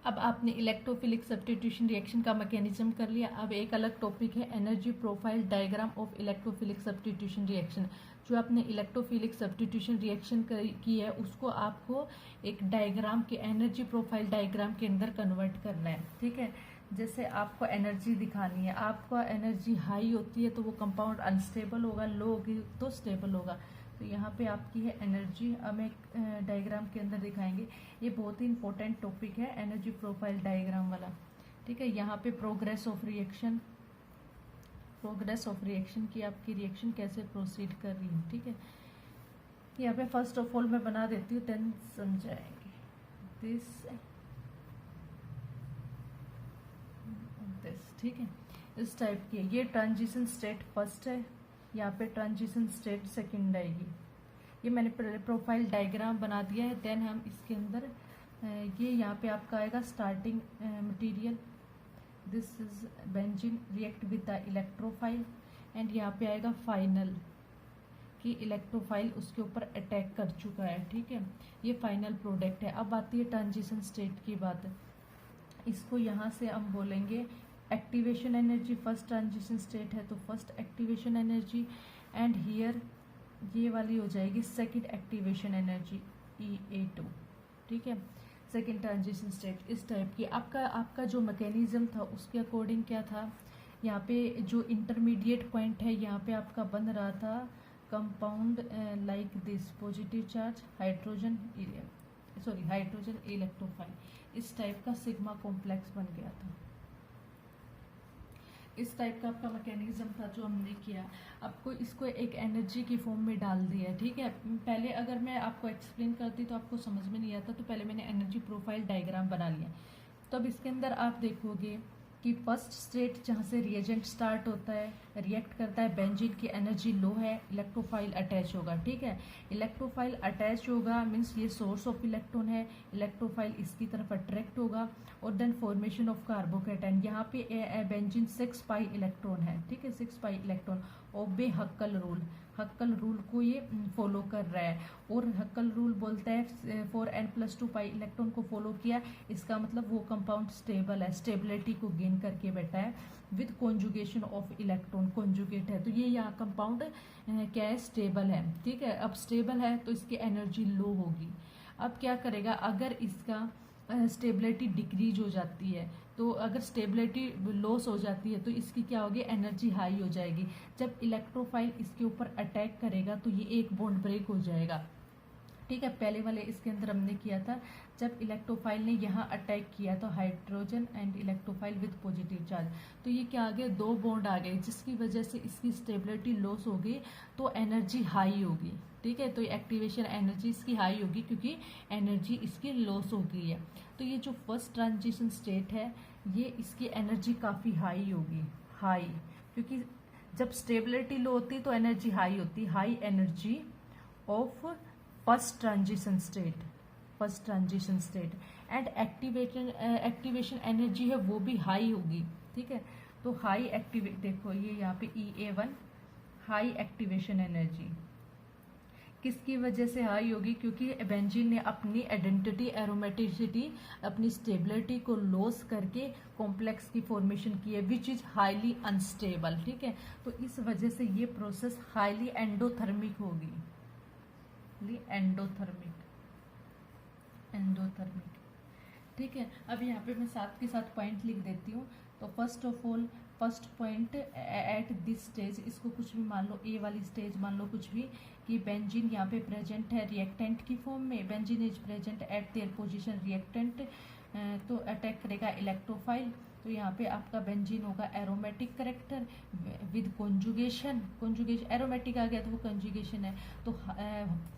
अब आपने इलेक्ट्रोफिलिक सब्स्टिट्यूशन रिएक्शन का मैकेनिज्म कर लिया। अब एक अलग टॉपिक है energy profile diagram of electrophilic substitution reaction. जो आपने इलेक्ट्रोफिलिक सब्स्टिट्यूशन रिएक्शन की है, उसको आपको एक डायग्राम के, एनर्जी प्रोफाइल डायग्राम के अंदर कन्वर्ट करना है, ठीक है। जैसे आपको एनर्जी दिखानी है, आपका एनर्जी हाई होती है तो वो कंपाउंड अनस्टेबल होगा, लो होगी तो स्टेबल होगा। तो यहाँ पे आपकी है एनर्जी, हम एक डायग्राम के अंदर दिखाएंगे। ये बहुत ही इंपॉर्टेंट टॉपिक है एनर्जी प्रोफाइल डायग्राम वाला, ठीक है। यहाँ पे प्रोग्रेस ऑफ रिएक्शन की आपकी रिएक्शन कैसे प्रोसीड कर रही है, ठीक है। यहाँ पे फर्स्ट ऑफ ऑल मैं बना देती हूँ, देन समझाएंगे। दिस, ठीक है, इस टाइप की है। ये ट्रांजिशन स्टेट फर्स्ट है, यहाँ पे ट्रांजिशन स्टेट सेकंड आएगी। ये मैंने प्रोफाइल डायग्राम बना दिया है। देन हम इसके अंदर ये यहाँ पे आपका आएगा starting material, this is benzene react with the electrophile, and यहाँ पे आएगा फाइनल कि इलेक्ट्रोफाइल उसके ऊपर अटैक कर चुका है, ठीक है। ये फाइनल प्रोडक्ट है। अब आती है ट्रांजिशन स्टेट की बात। इसको यहाँ से हम बोलेंगे activation energy. First transition state है तो first activation energy, and here ये वाली हो जाएगी सेकंड एक्टिवेशन एनर्जी EA2, ठीक है। सेकंड ट्रांजिशन स्टेट इस टाइप की। आपका जो मैकेनिज्म था उसके अकॉर्डिंग क्या था, यहाँ पे जो इंटरमीडिएट पॉइंट है यहाँ पे आपका बन रहा था compound like this, positive charge hydrogen electrophile, इस टाइप का सिग्मा कॉम्प्लेक्स बन गया था। इस टाइप का आपका मैकेनिज्म था जो हमने किया। आपको इसको एक एनर्जी की फॉर्म में डाल दिया, ठीक है। पहले अगर मैं आपको एक्सप्लेन करती तो आपको समझ में नहीं आता, तो पहले मैंने एनर्जी प्रोफाइल डायग्राम बना लिया। तो अब इसके अंदर आप देखोगे कि फर्स्ट स्टेट जहाँ से रिएजेंट स्टार्ट होता है, रिएक्ट करता है, बेंजीन की एनर्जी लो है, इलेक्ट्रोफाइल अटैच होगा, ठीक है। इलेक्ट्रोफाइल अटैच होगा मीन्स ये सोर्स ऑफ इलेक्ट्रॉन है, इलेक्ट्रोफाइल इसकी तरफ अट्रैक्ट होगा, और देन फॉर्मेशन ऑफ कार्बोकेटाइन। यहाँ पे बेंजीन 6 पाई इलेक्ट्रॉन है, ठीक है, 6 पाई इलेक्ट्रॉन। ओबे हक्कल रूल को ये फॉलो कर रहा है, और हक्कल रूल बोलता है 4n+2 पाई इलेक्ट्रॉन को फॉलो किया, इसका मतलब वो कंपाउंड स्टेबल है, स्टेबिलिटी को गेन करके बैठा है with conjugation of electron, conjugate है। तो ये यहाँ कंपाउंड क्या है, स्टेबल है, ठीक है। अब स्टेबल है तो इसकी एनर्जी लो होगी। अब क्या करेगा, अगर इसका स्टेबिलिटी डिक्रीज हो जाती है तो अगर स्टेबिलिटी लॉस हो जाती है तो इसकी क्या होगी, एनर्जी हाई हो जाएगी। जब इलेक्ट्रोफाइल इसके ऊपर अटैक करेगा तो ये एक बॉन्ड ब्रेक हो जाएगा। ठीक है, पहले वाले इसके अंदर हमने किया था, जब इलेक्ट्रोफाइल ने यहाँ अटैक किया तो hydrogen and electrophile with positive charge, तो ये क्या आ गया, दो बॉन्ड आ गए जिसकी वजह से इसकी स्टेबिलिटी लॉस होगी तो एनर्जी हाई होगी। ठीक है, तो एक्टिवेशन एनर्जी इसकी हाई होगी क्योंकि एनर्जी इसकी लॉस हो गई है। तो ये जो फर्स्ट ट्रांजिशन स्टेट है ये इसकी एनर्जी काफ़ी हाई होगी, हाई, क्योंकि जब स्टेबिलिटी लो होती तो एनर्जी हाई होती, high energy of first transition state and activation energy है वो भी हाई होगी। ठीक है, तो हाई एक्टिवेट, देखो ये यहाँ पे EA1 हाई एक्टिवेशन एनर्जी किसकी वजह से हाई होगी, क्योंकि बेंजीन ने अपनी आइडेंटिटी एरोमेटिसिटी अपनी स्टेबिलिटी को लॉस करके कॉम्प्लेक्स की फॉर्मेशन की है विच इज हाईली अनस्टेबल। ठीक है, तो इस वजह से ये प्रोसेस हाईली एंडोथर्मिक होगी, एंडोथर्मिक। ठीक है, अब यहाँ पे मैं साथ के साथ पॉइंट लिख देती हूँ। तो first of all first point at this stage, इसको कुछ भी मान लो, ए वाली स्टेज मान लो कुछ भी, कि बेंजीन यहाँ पे प्रेजेंट है रिएक्टेंट की फॉर्म में, benzene is present at there position reactant, तो अटैक करेगा इलेक्ट्रोफाइल। तो यहाँ पे आपका बेंजीन होगा aromatic character with conjugation aromatic आ गया तो वो कॉन्जुगेशन है। तो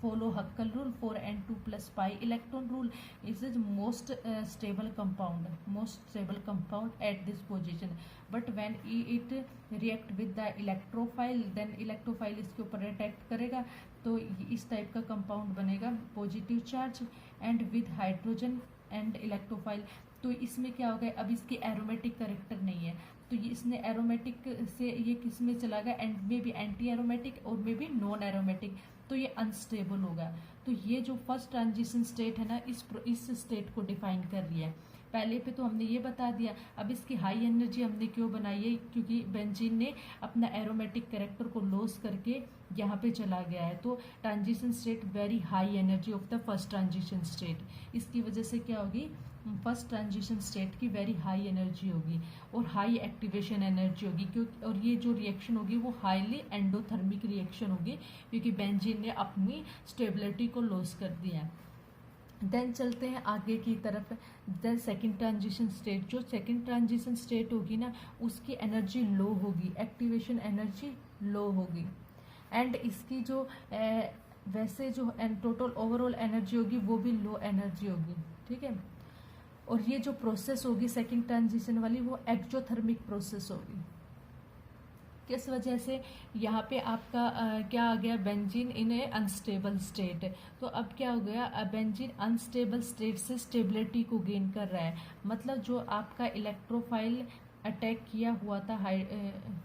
follow Huckel rule 4n2 + pi electron rule, is is most stable compound at this position, but when it react with the electrophile then electrophile इसके ऊपर attack करेगा तो इस टाइप का कंपाउंड बनेगा, positive charge and with hydrogen and electrophile. तो इसमें क्या हो गया, अब इसकी एरोमेटिक करेक्टर नहीं है तो ये इसने एरोमेटिक से ये किस में चला गया, एंड में भी एंटी एरोमेटिक और में भी नॉन एरोमेटिक, तो ये अनस्टेबल होगा। तो ये जो फर्स्ट ट्रांजिशन स्टेट है ना, इस स्टेट को डिफाइन कर रही है। पहले पे तो हमने ये बता दिया, अब इसकी हाई एनर्जी हमने क्यों बनाई है, क्योंकि बेंजीन ने अपना एरोमेटिक कैरेक्टर को लॉस करके यहाँ पे चला गया है। तो transition state very high energy of the first transition state, इसकी वजह से क्या होगी, फर्स्ट ट्रांजिशन स्टेट की वेरी हाई एनर्जी होगी और हाई एक्टिवेशन एनर्जी होगी, क्योंकि और ये जो रिएक्शन होगी वो हाईली एंडोथर्मिक रिएक्शन होगी क्योंकि बेंजीन ने अपनी स्टेबिलिटी को लॉस कर दिया है। देन चलते हैं आगे की तरफ। देन सेकंड ट्रांजिशन स्टेट, जो सेकंड ट्रांजिशन स्टेट होगी ना उसकी एनर्जी लो होगी, एक्टिवेशन एनर्जी लो होगी एंड इसकी जो वैसे जो टोटल ओवरऑल एनर्जी होगी वो भी लो एनर्जी होगी। ठीक है, और ये जो प्रोसेस होगी सेकंड ट्रांजिशन वाली वो एक्सोथर्मिक प्रोसेस होगी। किस वजह से, यहाँ पे आपका क्या आ गया, benzene in A unstable state, तो अब क्या हो गया, बेंजीन अनस्टेबल स्टेट से स्टेबिलिटी को गेन कर रहा है, मतलब जो आपका इलेक्ट्रोफाइल अटैक किया हुआ था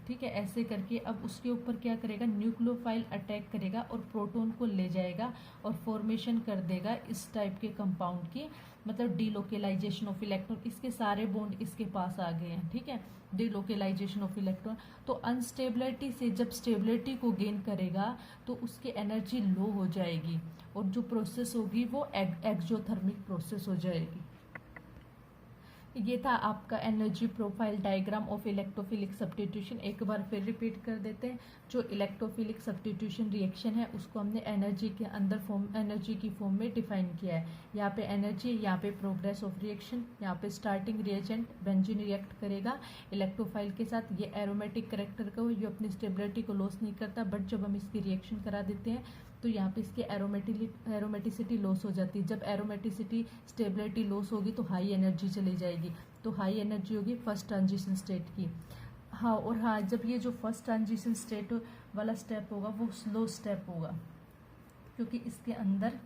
ठीक है, ऐसे करके अब उसके ऊपर क्या करेगा, न्यूक्लियोफाइल अटैक करेगा और प्रोटॉन को ले जाएगा और फॉर्मेशन कर देगा इस टाइप के कंपाउंड की, मतलब डीलोकेलाइजेशन ऑफ इलेक्ट्रॉन, इसके सारे बॉन्ड इसके पास आ गए हैं। ठीक है, डीलोकेलाइजेशन ऑफ इलेक्ट्रॉन, तो अनस्टेबिलिटी से जब स्टेबिलिटी को गेन करेगा तो उसकी एनर्जी लो हो जाएगी और जो प्रोसेस होगी वो एक्सोथर्मिक प्रोसेस हो जाएगी। ये था आपका energy profile diagram of electrophilic substitution. एक बार फिर रिपीट कर देते हैं, जो इलेक्ट्रोफिलिक सब्स्टिट्यूशन रिएक्शन है उसको हमने एनर्जी के अंदर एनर्जी की फॉर्म में डिफाइन किया है। यहाँ पे एनर्जी, यहाँ पे प्रोग्रेस ऑफ रिएक्शन, यहाँ पे स्टार्टिंग रिएजेंट बेंजीन रिएक्ट करेगा इलेक्ट्रोफाइल के साथ, ये एरोमेटिक करेक्टर को ये अपनी स्टेबिलिटी को लॉस नहीं करता, बट जब हम इसकी रिएक्शन करा देते हैं तो यहाँ पे इसकी एरोमेटिसिटी लॉस हो जाती है। जब एरोमेटिसिटी स्टेबिलिटी लॉस होगी तो हाई एनर्जी चली जाएगी, तो हाई एनर्जी होगी फर्स्ट ट्रांजिशन स्टेट की। हाँ, और हाँ, जब ये जो फर्स्ट ट्रांजिशन स्टेट वाला स्टेप होगा वो स्लो स्टेप होगा क्योंकि इसके अंदर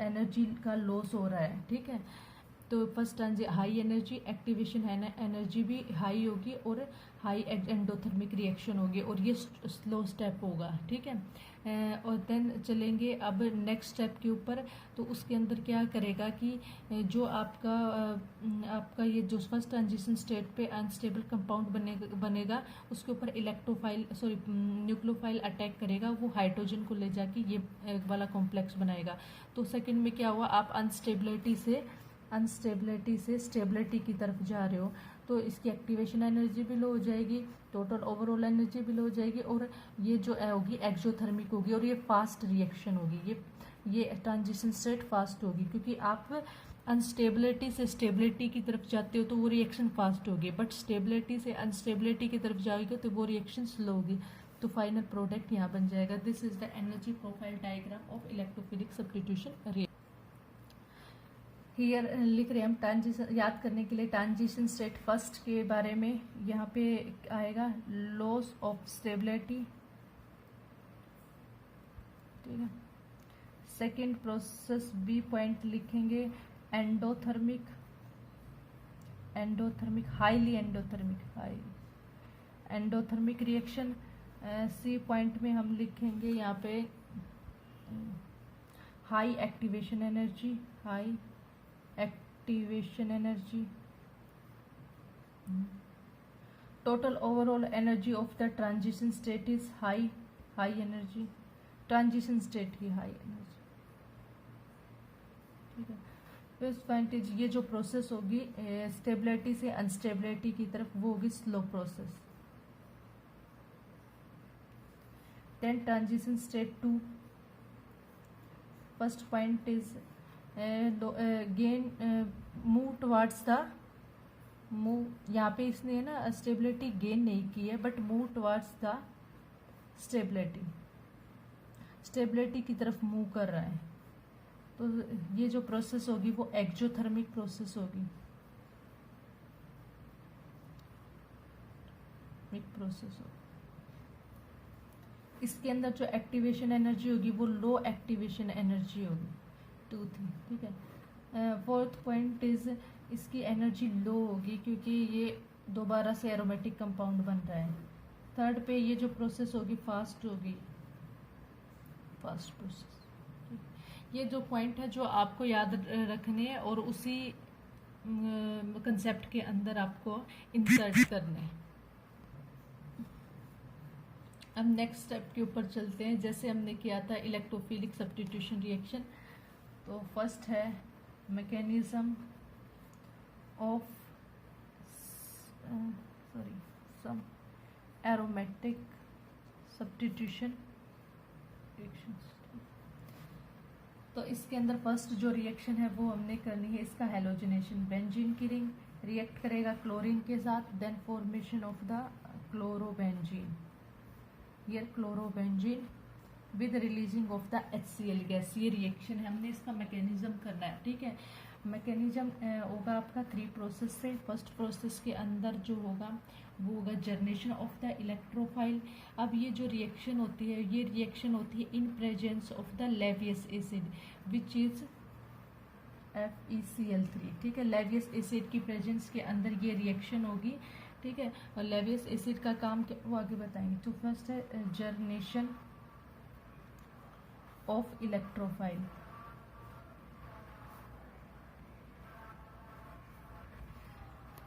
एनर्जी का लॉस हो रहा है। ठीक है, तो फर्स्ट हाई एनर्जी, एक्टिवेशन है ना, एनर्जी भी हाई होगी और हाई एंडोथर्मिक रिएक्शन होगी और ये स्लो स्टेप होगा। ठीक है, और देन चलेंगे अब नेक्स्ट स्टेप के ऊपर। तो उसके अंदर क्या करेगा कि जो आपका ये जो फर्स्ट ट्रांजिशन स्टेट पे अनस्टेबल कंपाउंड बनेगा उसके ऊपर न्यूक्लियोफाइल अटैक करेगा, वो हाइड्रोजन को ले जाके ये वाला कॉम्प्लेक्स बनाएगा। तो सेकंड में क्या हुआ, आप अनस्टेबिलिटी से अनस्टेबिलिटी से स्टेबिलिटी की तरफ जा रहे हो तो इसकी एक्टिवेशन एनर्जी भी लो हो जाएगी, टोटल ओवरऑल एनर्जी भी लो हो जाएगी, और ये जो होगी एक्सोथर्मिक होगी, और ये फास्ट रिएक्शन होगी, ये ट्रांजिशन स्टेट फास्ट होगी, क्योंकि आप अनस्टेबिलिटी से स्टेबिलिटी की तरफ जाते हो तो वो रिएक्शन फास्ट होगी, बट स्टेबिलिटी से अनस्टेबिलिटी की तरफ जाओगे तो वो रिएक्शन स्लो होगी। तो फाइनल प्रोडक्ट यहाँ बन जाएगा। This is the energy profile diagram of electrophilic substitution reaction. Here लिख रहे हैं हम ट्रांजिशन, याद करने के लिए ट्रांजिशन स्टेट फर्स्ट के बारे में यहाँ पे आएगा लॉस ऑफ स्टेबिलिटी, ठीक है। सेकेंड प्रोसेस बी पॉइंट लिखेंगे endothermic, highly endothermic reaction. C point में हम लिखेंगे यहाँ पे high activation energy, total overall energy of the transition state is high energy, transition state की हाई एनर्जी, ठीक है। फर्स्ट पॉइंट इज ये जो प्रोसेस होगी स्टेबिलिटी से अनस्टेबिलिटी की तरफ, वो होगी slow process. Then transition state 2, first point is gain move towards the move, यहाँ पे इसने ना स्टेबिलिटी गेन नहीं की है but move towards the stability की तरफ मूव कर रहा है, तो ये जो प्रोसेस होगी वो एक्सोथर्मिक प्रोसेस होगी, इसके अंदर जो एक्टिवेशन एनर्जी होगी वो लो एक्टिवेशन एनर्जी होगी, 2 थी, ठीक है। फोर्थ पॉइंट इज इसकी एनर्जी लो होगी क्योंकि ये दोबारा से एरोमेटिक कंपाउंड बन रहा है। थर्ड पे ये जो प्रोसेस होगी फास्ट होगी, फास्ट प्रोसेस। ये जो पॉइंट है जो आपको याद रखने हैं और उसी कंसेप्ट के अंदर आपको इंसर्ट करने हैं। अब नेक्स्ट स्टेप के ऊपर चलते हैं, जैसे हमने किया था इलेक्ट्रोफिलिक सब्स्टिट्यूशन रिएक्शन। तो फर्स्ट है mechanism of some aromatic substitution reaction. तो इसके अंदर फर्स्ट जो रिएक्शन है वो हमने करनी है, इसका हेलोजनेशन। बेंजीन की रिंग रिएक्ट करेगा क्लोरीन के साथ, then formation of the chlorobenzene, here chlorobenzene with releasing of the HCl gas. ये रिएक्शन है, हमने इसका मैकेनिज्म करना है, ठीक है। मैकेनिज्म होगा आपका 3 प्रोसेस से। फर्स्ट प्रोसेस के अंदर जो होगा वो होगा जर्नेशन ऑफ द इलेक्ट्रोफाइल। अब ये जो रिएक्शन होती है, ये रिएक्शन होती है in presence of the Lewis acid which is FeCl3, ठीक है। लेवियस एसिड की प्रेजेंस के अंदर ये रिएक्शन होगी, ठीक है। और लेवियस एसिड का काम क्या वो आगे बताएंगे। तो फर्स्ट है generation of electrophile.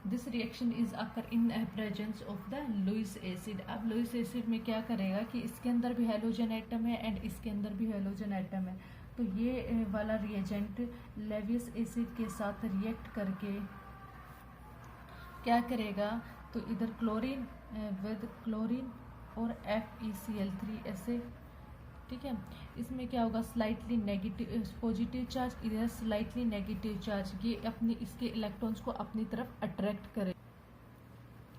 This reaction is occur in presence of the Lewis acid. अब लुईस एसिड में क्या करेगा कि इसके अंदर भी हेलोजन एटम है एंड इसके अंदर भी हेलोजन एटम है, तो ये वाला रिएजेंट लेवियस एसिड के साथ रिएक्ट करके क्या करेगा, तो इधर क्लोरीन विद क्लोरीन और FeCl3 ऐसे, ठीक है। इसमें क्या होगा, स्लाइटली नेगेटिव पॉजिटिव चार्ज, इधर स्लाइटली नेगेटिव चार्ज, ये अपने इसके इलेक्ट्रॉन्स को अपनी तरफ अट्रैक्ट करे,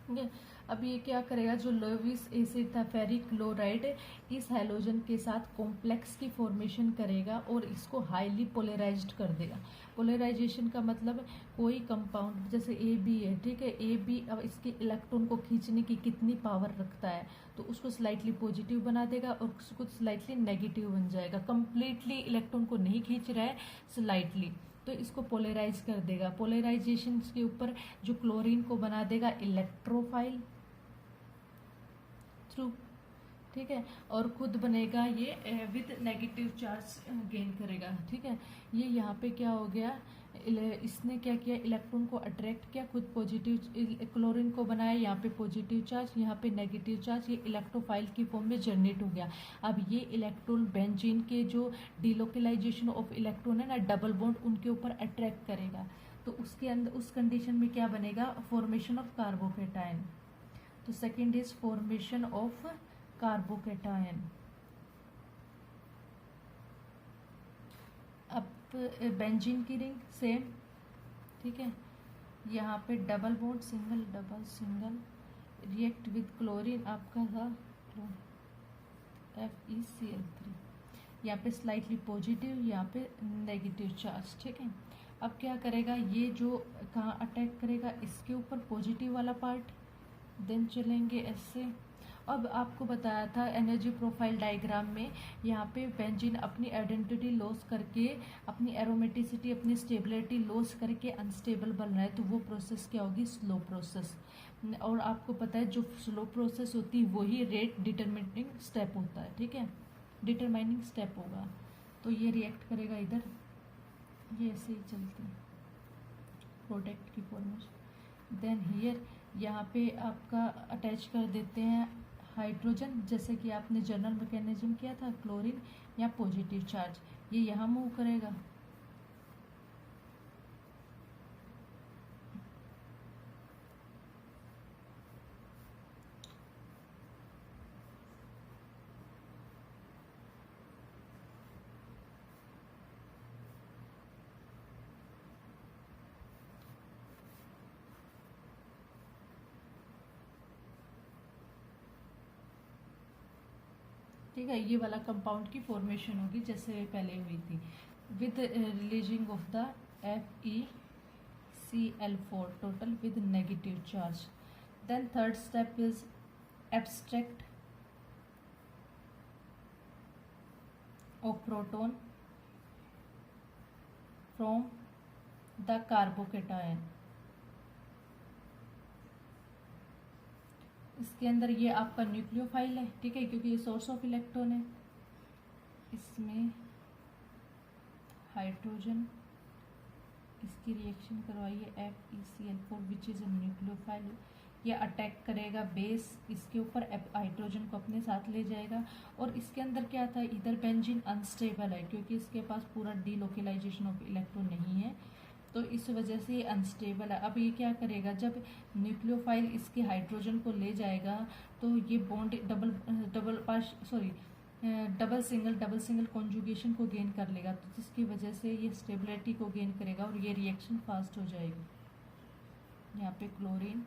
ठीक है। अब ये क्या करेगा, जो लेविस एसिड था फेरिक क्लोराइड, इस हैलोजन के साथ कॉम्प्लेक्स की फॉर्मेशन करेगा और इसको हाईली पोलराइज्ड कर देगा। पोलराइजेशन का मतलब कोई कंपाउंड जैसे AB है, ठीक है। AB अब इसके इलेक्ट्रॉन को खींचने की कितनी पावर रखता है, तो उसको स्लाइटली पॉजिटिव बना देगा और उसको स्लाइटली नेगेटिव बन जाएगा। कंप्लीटली इलेक्ट्रॉन को नहीं खींच रहा है, स्लाइटली, तो इसको पोलराइज कर देगा। पोलराइजेशन के ऊपर जो क्लोरीन को बना देगा इलेक्ट्रोफाइल थ्रू, ठीक है, और खुद बनेगा ये विद नेगेटिव चार्ज गेन करेगा, ठीक है। ये यहाँ पे क्या हो गया, इसने क्या किया, इलेक्ट्रॉन को अट्रैक्ट किया, खुद पॉजिटिव क्लोरीन को बनाया, यहाँ पे पॉजिटिव चार्ज, यहाँ पे नेगेटिव चार्ज, ये इलेक्ट्रोफाइल की फॉर्म में जनरेट हो गया। अब ये इलेक्ट्रॉन बेंजीन के जो डिलोकलाइजेशन ऑफ इलेक्ट्रॉन है ना, डबल बॉन्ड, उनके ऊपर अट्रैक्ट करेगा। तो उसके अंदर उस कंडीशन में क्या बनेगा, फॉर्मेशन ऑफ कार्बोकेटायन। तो second is formation of carbocation. अब बेंजीन की रिंग सेम, ठीक है, यहाँ पे double bond single double single react with chlorine, आपका था FeCl3, यहाँ पे स्लाइटली पॉजिटिव, यहाँ पे नेगेटिव चार्ज, ठीक है। अब क्या करेगा, ये जो कहाँ अटैक करेगा, इसके ऊपर पॉजिटिव वाला पार्ट, देन चलेंगे ऐसे। अब आपको बताया था एनर्जी प्रोफाइल डायग्राम में, यहाँ पे बेंजीन अपनी आइडेंटिटी लॉस करके, अपनी एरोमेटिसिटी, अपनी स्टेबिलिटी लॉस करके अनस्टेबल बन रहा है, तो वो प्रोसेस क्या होगी, स्लो प्रोसेस। और आपको पता है जो स्लो प्रोसेस होती है वही रेट डिटरमिनिंग स्टेप होता है, ठीक है, डिटरमाइनिंग स्टेप होगा। तो ये रिएक्ट करेगा इधर, ये ऐसे ही चलते हैं प्रोडक्ट की फॉर्मेशन। देन हियर यहाँ पे आपका अटैच कर देते हैं हाइड्रोजन, जैसे कि आपने जनरल मैकेनिज्म किया था, क्लोरीन या पॉजिटिव चार्ज, ये यहाँ मूव करेगा। ठीक है, ये वाला कंपाउंड की फॉर्मेशन होगी जैसे पहले हुई थी, with releasing of the FeCl4 total with negative charge. Then third step is abstract of proton from the carbocation. इसके अंदर ये आपका न्यूक्लियोफाइल है, ठीक है, क्योंकि ये सोर्स ऑफ इलेक्ट्रॉन है। इसमें हाइड्रोजन, इसकी रिएक्शन करवाइए FeCl4 which is a nucleophile. ये अटैक करेगा बेस, इसके ऊपर हाइड्रोजन को अपने साथ ले जाएगा। और इसके अंदर क्या था, इधर बेंजीन अनस्टेबल है क्योंकि इसके पास पूरा डीलोकेलाइजेशन ऑफ इलेक्ट्रॉन नहीं है, तो इस वजह से ये अनस्टेबल है। अब ये क्या करेगा, जब न्यूक्लियोफाइल इसके हाइड्रोजन को ले जाएगा तो ये बॉन्ड डबल सिंगल कॉन्जुगेशन को गेन कर लेगा, तो जिसकी वजह से ये स्टेबिलिटी को गेन करेगा और ये रिएक्शन फास्ट हो जाएगी। यहाँ पे क्लोरीन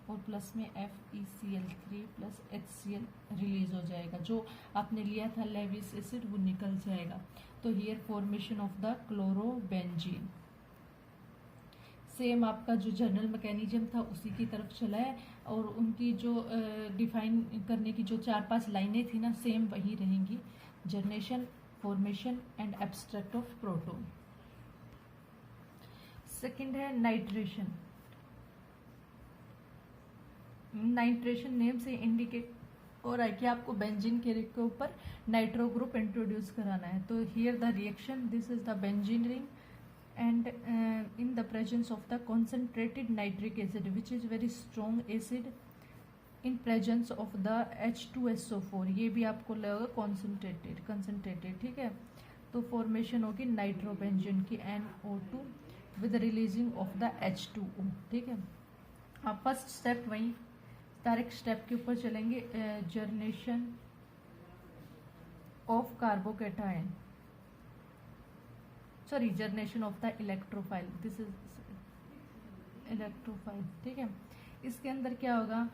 और प्लस में FeCl3 प्लस HCl रिलीज हो जाएगा, जो आपने लिया था लेविस एसिड वो निकल जाएगा। तो here formation of the chlorobenzene. Same आपका जो जनरल मैकेनिज्म था उसी की तरफ चला है, और उनकी जो डिफाइन करने की जो 4-5 लाइनें थी ना, सेम वही रहेंगी, generation, formation and abstract of proton. Second है नाइट्रेशन। नाइट्रेशन नेम से इंडिकेट हो रहा है कि आपको बेंजीन के रिंग के ऊपर नाइट्रो ग्रुप इंट्रोड्यूस कराना है। तो here the reaction, this is the benzene ring and in the presence of the concentrated nitric acid which is very strong acid in presence of the H2SO4, ये भी आपको लगेगा concentrated, ठीक है। तो फॉर्मेशन होगी नाइट्रोबेंजीन की NO2 with releasing of the H2O, ठीक है। आप फर्स्ट स्टेप वही डायरेक्ट स्टेप के ऊपर चलेंगे, generation of carbocation, sorry generation of the electrophile, this is electrophile, ठीक है। इसके अंदर क्या होगा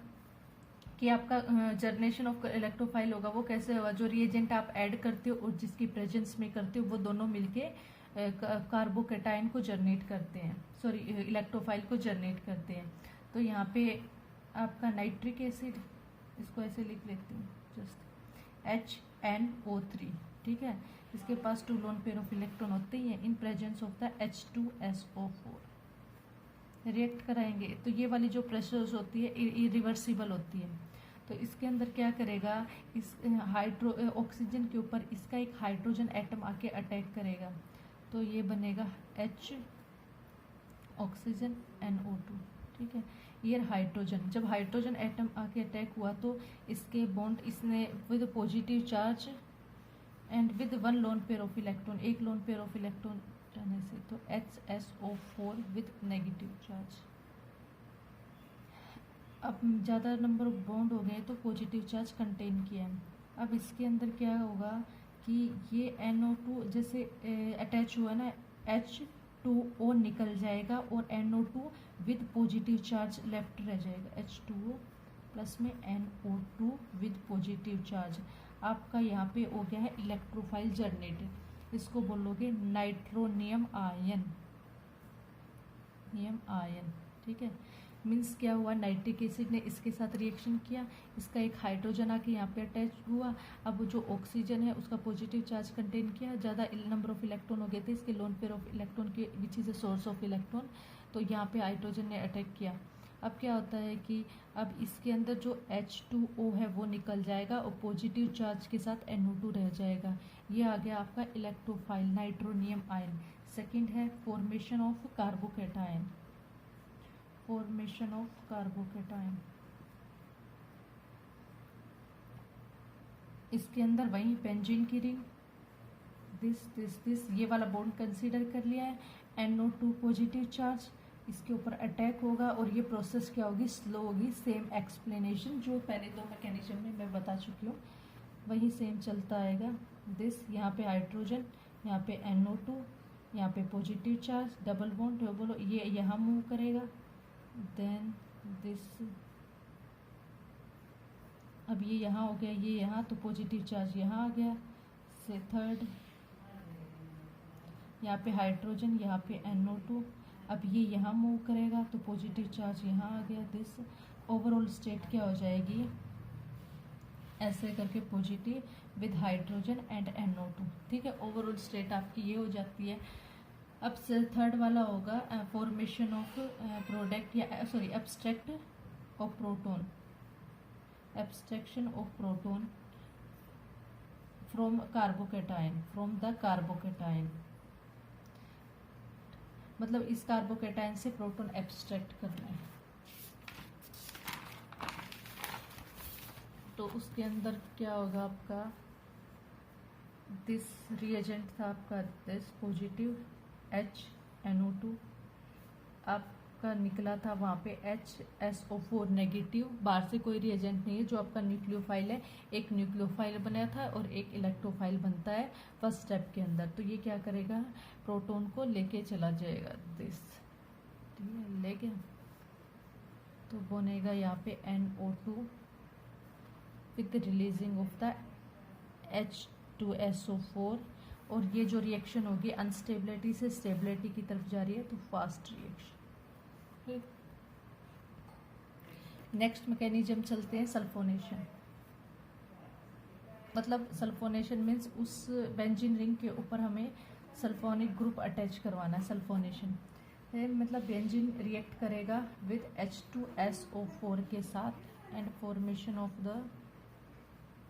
कि आपका जर्नेशन ऑफ इलेक्ट्रोफाइल होगा, वो कैसे होगा, जो रिएजेंट आप ऐड करते हो और जिसकी प्रेजेंस में करते हो वो दोनों मिलके कार्बोकेटायन को जर्नेट करते हैं, सॉरी इलेक्ट्रोफाइल को जर्नेट करते हैं। तो यहाँ पे आपका नाइट्रिक एसिड, इसको ऐसे लिख लेती हूँ जस्ट HNO3, ठीक है, इसके पास 2 लोन पेयर ऑफ इलेक्ट्रॉन होते ही हैं इन presence of the H2SO4, react कराएंगे। तो ये वाली जो प्रेशर्स होती है इरिवर्सिबल होती है, तो इसके अंदर क्या करेगा, इस ऑक्सीजन के ऊपर इसका एक हाइड्रोजन एटम आके अटैक करेगा, तो ये बनेगा H ऑक्सीजन NO2, ठीक है। ये हाइड्रोजन, जब हाइड्रोजन एटम आके अटैक हुआ तो इसके बॉन्ड, इसने with positive charge and with 1 loan pair of electron, एक लोन पेयर ऑफ इलेक्ट्रॉन से, तो HSO4 विथ नेगेटिव चार्ज। अब ज़्यादा नंबर ऑफ बॉन्ड हो गए तो पॉजिटिव चार्ज कंटेन किया है। अब इसके अंदर क्या होगा कि ये NO2 जैसे अटैच हुआ ना, H2O निकल जाएगा और NO2 with positive charge left रह जाएगा। H2O प्लस में NO2 विद पॉजिटिव चार्ज। आपका यहाँ पे हो गया है इलेक्ट्रोफाइल जनरेटेड, इसको बोलोगे नाइट्रोनियम आयन, नियम आयन। ठीक है, मीन्स क्या हुआ, नाइट्रिक एसिड ने इसके साथ रिएक्शन किया, इसका एक हाइड्रोजन आके यहाँ पे अटैच हुआ। अब जो ऑक्सीजन है उसका पॉजिटिव चार्ज कंटेन किया, ज़्यादा नंबर ऑफ इलेक्ट्रॉन हो गए थे इसके लोन पेयर ऑफ इलेक्ट्रॉन के which is a source of electron, तो यहाँ पे हाइड्रोजन ने अटैक किया। अब क्या होता है कि अब इसके अंदर जो H2O है वो निकल जाएगा और पॉजिटिव चार्ज के साथ NO2 रह जाएगा। ये आ गया आपका इलेक्ट्रोफाइल नाइट्रोनियम आयन। सेकंड है formation of carbocation, formation of carbocation. इसके अंदर वही बेंजीन की रिंग, दिस ये वाला बॉन्ड कंसीडर कर लिया है, NO2 पॉजिटिव चार्ज, इसके ऊपर अटैक होगा और ये प्रोसेस क्या होगी, स्लो होगी। सेम एक्सप्लेनेशन जो पहले दो मैकेनिज्म में मैं बता चुकी हूँ वही सेम चलता आएगा। दिस यहाँ पे हाइड्रोजन, यहाँ पे NO2, यहाँ पे पॉजिटिव चार्ज, डबल बॉन्ड, ये यहाँ मूव करेगा, देन दिस, अब ये यहाँ हो गया, ये यहाँ, तो पॉजिटिव चार्ज यहाँ आ गया। से थर्ड, यहाँ पे हाइड्रोजन, यहाँ पे NO2, अब ये यहाँ मूव करेगा तो पॉजिटिव चार्ज यहाँ आ गया। दिस ओवरऑल स्टेट क्या हो जाएगी, ऐसे करके positive with hydrogen and NO2। ठीक है, ओवरऑल स्टेट आपकी ये हो जाती है। अब से थर्ड वाला होगा फॉर्मेशन ऑफ प्रोडक्ट या sorry abstract of proton, abstraction of proton from carbocation, from the carbocation, मतलब इस कार्बोकेटायन से प्रोटॉन एब्स्ट्रैक्ट करना है। तो उसके अंदर क्या होगा आपका, दिस रिएजेंट था आपका, दिस पॉजिटिव HNO2, आपका निकला था वहाँ पे HSO4 नेगेटिव। बाहर से कोई रिएजेंट नहीं है, जो आपका न्यूक्लियोफाइल है, एक न्यूक्लियोफाइल बनाया था और एक इलेक्ट्रोफाइल बनता है फर्स्ट स्टेप के अंदर। तो ये क्या करेगा, प्रोटॉन को लेके चला जाएगा, दिस, ठीक है, ले गया तो बनेगा यहाँ पे NO2 with releasing of the H2SO4, और ये जो रिएक्शन होगी अनस्टेबिलिटी से स्टेबिलिटी की तरफ जा रही है, तो फास्ट रिएक्शन। नेक्स्ट मैकेनिज्म चलते हैं सल्फोनेशन, मतलब सल्फोनेशन मीन्स उस बेंजीन रिंग के ऊपर हमें सल्फोनिक ग्रुप अटैच करवाना है। सल्फोनेशन मतलब बेंजीन रिएक्ट करेगा विद H2SO4 के साथ एंड फॉर्मेशन ऑफ द